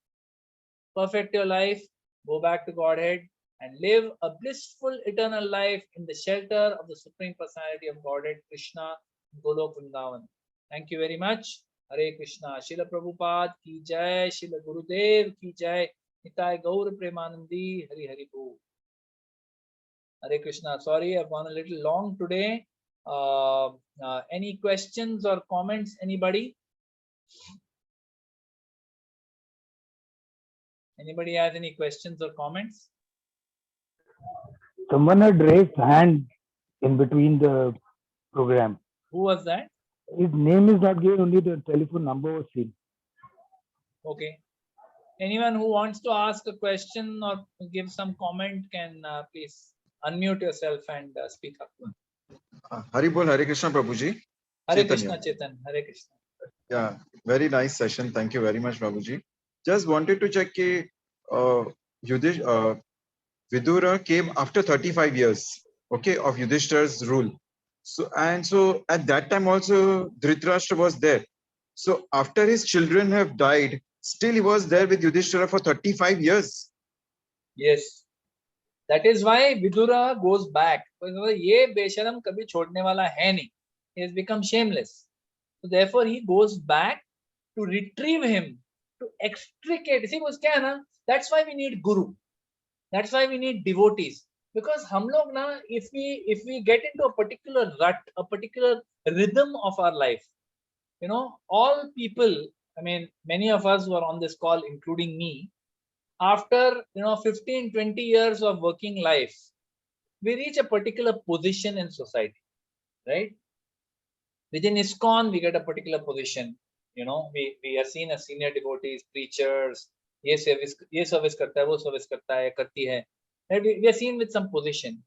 A: Perfect your life, go back to Godhead, and live a blissful eternal life in the shelter of the Supreme Personality of Godhead, Krishna, Golok Vrindavan. Thank you very much. Hare Krishna. Srila Prabhupada ki jai, Srila Gurudev ki jai, Nitai Gaur Premanandi, Hari Hari Bol. Hare Krishna. Sorry, I've gone a little long today. Any questions or comments, anybody? Anybody has any questions or comments?
B: Someone had raised hand in between the program.
A: Who was that?
B: His name is not given, only the telephone number was seen.
A: Okay. Anyone who wants to ask a question or give some comment can please unmute yourself and speak up.
C: Hari Bol, Hare Krishna Prabhuji.
A: Hare Krishna, Chetan. Hare Krishna.
C: Yeah, very nice session. Thank you very much, Prabhuji. Just wanted to check कि Vidura came after 35 years, okay, of Yudhishthira's rule. So at that time also Dhritarashtra was there. So after his children have died, still he was there with Yudhishthira for 35 years.
A: Yes. That is why Vidura goes back. ये बेशरम कभी छोड़ने वाला है नहीं. He has become shameless. So therefore he goes back to retrieve him, to extricate. See, क्या है ना? That's why we need guru. That's why we need devotees. Because हम लोग ना, if we get into a particular rut, a particular rhythm of our life, you know, all people, I mean, many of us who are on this call, including me, after 15, 20 years of working life, we reach a particular position in society, right? Within ISKCON, we get a particular position. We are seen as senior devotees, preachers. ये service करता है, वो service करता है, करती है. We are seen with some position.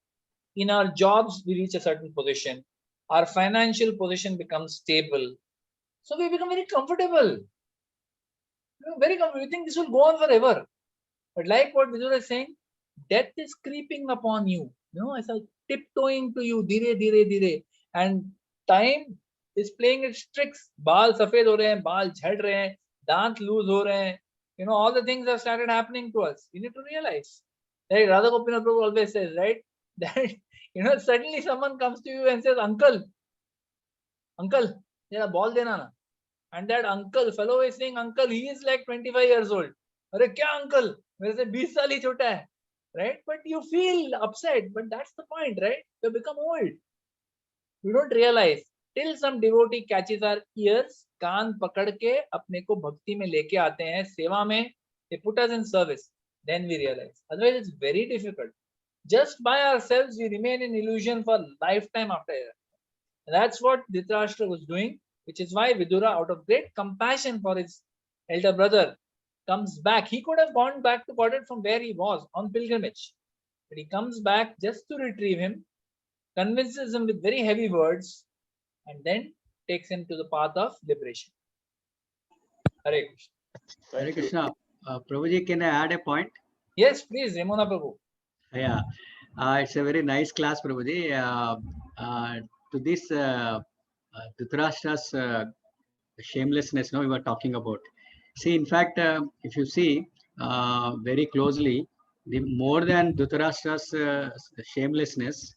A: In our jobs, we reach a certain position. Our financial position becomes stable. So we become very comfortable. Very comfortable. We think this will go on forever. But like what Vidura is saying, death is creeping upon you. It's like tiptoeing to you, धीरे धीरे धीरे. And time is playing its tricks. बाल सफेद हो रहे हैं, बाल झड़ रहे हैं, दांत लूज हो रहे हैं. All the things have started happening to us. You need to realize. Like Radha Gopinath Prabhu always says, right? That suddenly someone comes to you and says, Uncle, jara ball dena na. And that uncle, fellow is saying, Uncle, he is like 25 years old. Arre kya uncle? मेरे से 20 साल ही छोटा है, right? But you feel upset. But that's the point, right? You become old. You don't realize till some devotee catches our ears, कान पकड़ के अपने को भक्ति में लेके आते हैं, सेवा में, they put us in service. Then we realize. Otherwise, it's very difficult. Just by ourselves, we remain in illusion for lifetime after year. That's what Dhritarashtra was doing, which is why Vidura, out of great compassion for his elder brother, comes back. He could have gone back to Godhead from where he was on pilgrimage, but he comes back just to retrieve him, convinces him with very heavy words, and then takes him to the path of liberation. Hare Krishna.
D: Hare Krishna. Prabhuji, can I add a point?
A: Yes, please, Yamuna Prabhu.
D: Yeah, it's a very nice class, Prabhuji. To this Dhritarashtra's shamelessness, we were talking about. See, in fact, if you see very closely, the more than Dhritarashtra's shamelessness,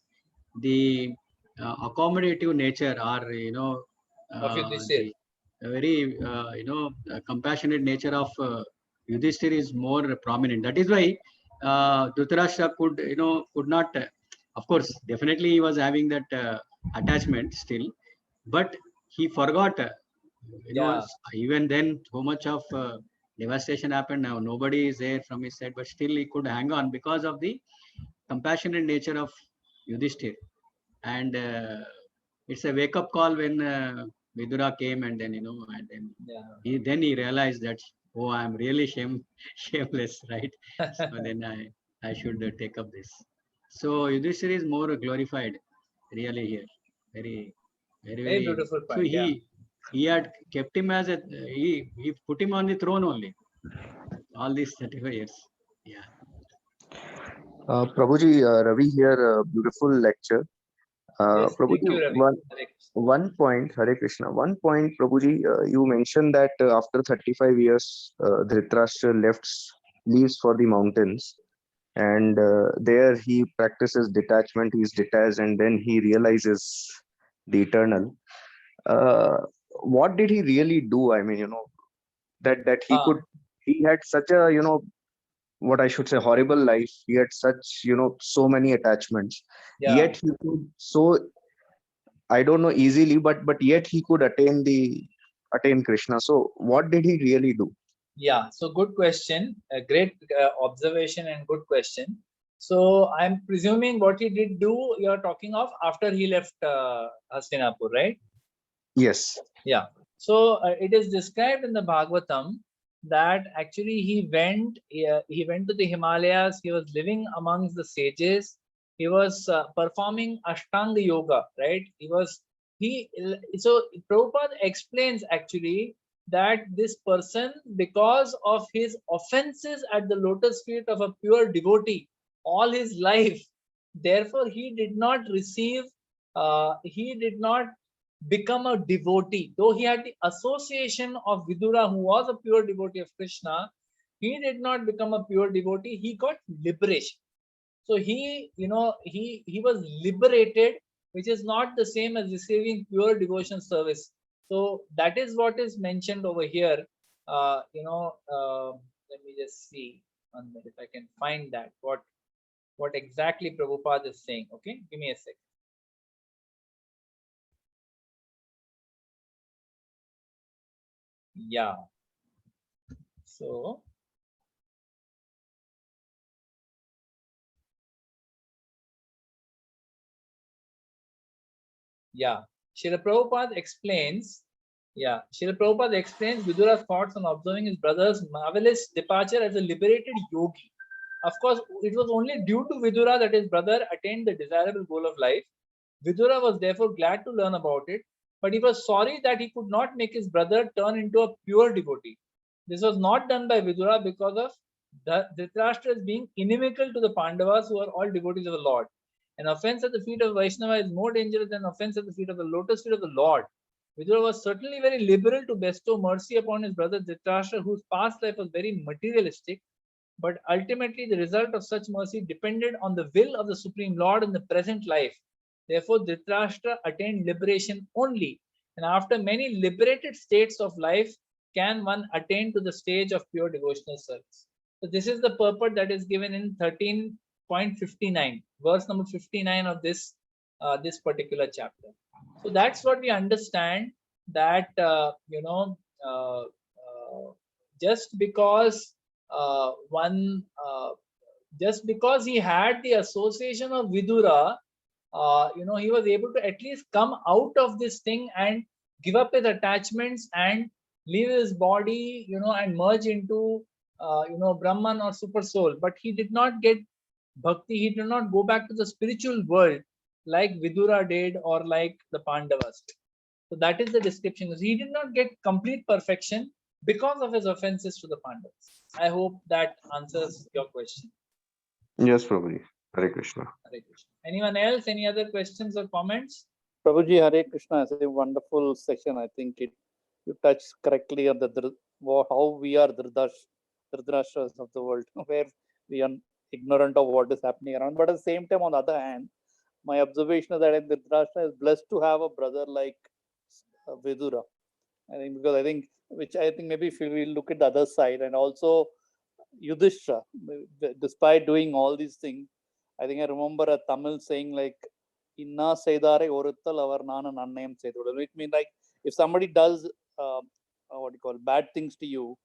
D: the accommodative nature, or the very compassionate nature of Yudhishthira is more prominent. That is why Dhritarashtra could not. Of course, definitely he was having that attachment still, but he forgot. Even then, so much of devastation happened. Now nobody is there from his side, but still he could hang on because of the compassionate nature of Yudhishthira. And it's a wake-up call when Vidura came, and then he realized that, oh, I'm really shameless, right? So then I should take up this. So Yudhishthira is more glorified, really here. Very, very,
A: Very beautiful
D: So
A: point. Yeah.
D: he had kept him as a he put him on the throne only. All these 35 years. Yeah.
E: Prabhuji, Ravi here, beautiful lecture.
A: Yes, thank you,
E: Prabhuji,
A: Ravi. Hare Krishna.
E: one point, Hare Krishna, one point, Prabhuji, you mentioned that after 35 years, Dhritarashtra leaves for the mountains, and there he practices detachment, he's detached, and then he realizes the eternal. What did he really do? I mean, that
A: Ah,
E: he had such a, what I should say, horrible life. He had such, so many attachments.
A: yeah.
E: Yet he could I don't know easily, but yet he could attain Krishna. So what did he really do?
A: Yeah, so good question. A great observation and good question. So I'm presuming what he did do, you're talking of after he left Hastinapur, right?
E: Yes.
A: Yeah. So it is described in the Bhagavatam that actually he went to the Himalayas. He was living amongst the sages. He was performing Ashtanga yoga, right? So Prabhupada explains actually that this person, because of his offenses at the lotus feet of a pure devotee all his life, therefore he did not become a devotee. Though he had the association of Vidura, who was a pure devotee of Krishna, he did not become a pure devotee. He got liberation. So he was liberated, which is not the same as receiving pure devotion service. So that is what is mentioned over here. Let me just see if I can find that what exactly Prabhupada is saying. Okay, give me a second. Yeah. So yeah, Srila Prabhupada explains. Yeah, Srila Prabhupada explains Vidura's thoughts on observing his brother's marvelous departure as a liberated yogi. Of course, it was only due to Vidura that his brother attained the desirable goal of life. Vidura was therefore glad to learn about it, but he was sorry that he could not make his brother turn into a pure devotee. This was not done by Vidura because of Dhritarashtra being inimical to the Pandavas, who are all devotees of the Lord. An offense at the feet of Vaishnava is more dangerous than an offense at the feet of the lotus feet of the Lord. Vidura was certainly very liberal to bestow mercy upon his brother Dhritarashtra, whose past life was very materialistic, but ultimately the result of such mercy depended on the will of the Supreme Lord in the present life. Therefore, Dhritarashtra attained liberation only, and after many liberated states of life can one attain to the stage of pure devotional service. So this is the purport that is given in 13.59, verse number 59 of this particular chapter. So that's what we understand, that just because just because he had the association of Vidura, he was able to at least come out of this thing and give up his attachments and leave his body, and merge into, Brahman or super soul. But he did not get bhakti. He did not go back to the spiritual world like Vidura did or like the Pandavas did. So that is the description. He did not get complete perfection because of his offenses to the Pandavas. I hope that answers your question.
E: Yes, Prabhuji. Hare Krishna.
A: Hare Krishna. Anyone else? Any other questions or comments?
F: Prabhuji, Hare Krishna is a wonderful session. I think you touched correctly on how we are Dhritarashtras of the world, where we are ignorant of what is happening around. But at the same time, on the other hand, my observation is that Dhritarashtra is blessed to have a brother like Vidura. Which I think maybe if we look at the other side, and also Yudhishthira, despite doing all these things, I think I remember a Tamil saying like, Inna Seidare Oruttal Avar Nana Nannayam Seidudal. Which means like if somebody does bad things to you,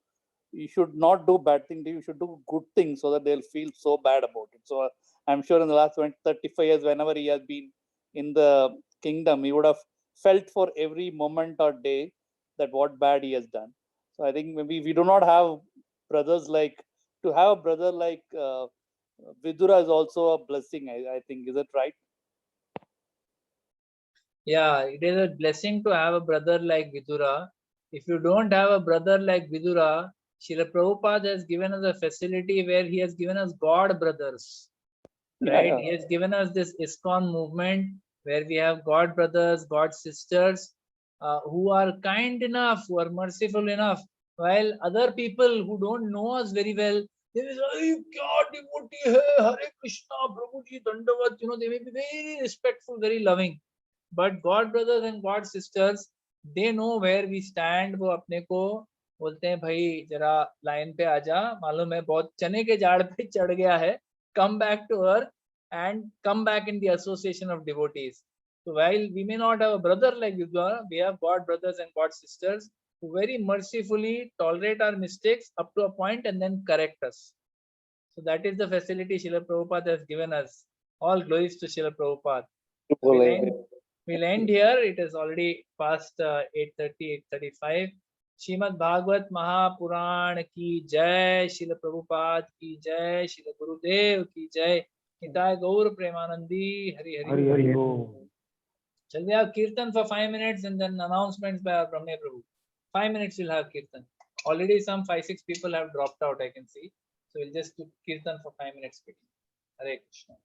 F: you should not do bad things to you, you should do good things so that they'll feel so bad about it. So I'm sure in the last 35 years, whenever he has been in the kingdom, he would have felt for every moment or day that what bad he has done. So I think maybe we do not have brothers like, to have a brother like Vidura is also a blessing, I think. Is it right?
A: Yeah, it is a blessing to have a brother like Vidura. If you don't have a brother like Vidura, Srila Prabhupada has given us a facility where he has given us God brothers. Right?
F: Yeah.
A: He has given us this ISKCON movement where we have God brothers, God sisters, who are kind enough, who are merciful enough, while other people who don't know us very well, they will say, "Hey, kya devotee hai? Hare Krishna, Prabhuji, Dandavat," they may be very respectful, very loving. But God brothers and God sisters, they know where we stand. वो अपने को बोलते हैं, भाई जरा line पे आजा, मालूम है बहुत चने के झाड़ पे चढ़ गया है, come back to earth and come back in the association of devotees. So while we may not have a brother like Vidura, we have God brothers and God sisters who very mercifully tolerate our mistakes up to a point and then correct us. So that is the facility Srila Prabhupada has given us. All glories to Srila Prabhupada. We'll end here. It is already past 8:30, 8:35. Shrimad Bhagavad Mahapuran ki jai, Srila Prabhupada ki jai, Srila Gurudev ki jai, Nitai Gaur Premanandi, Hari Hari.
B: Hari Om.
A: Shall we have Kirtan for 5 minutes and then announcements by our Brahme Prabhu? 5 minutes we'll have Kirtan. Already some 5-6 people have dropped out, I can see. So we'll just do Kirtan for 5 minutes. Hare Krishna.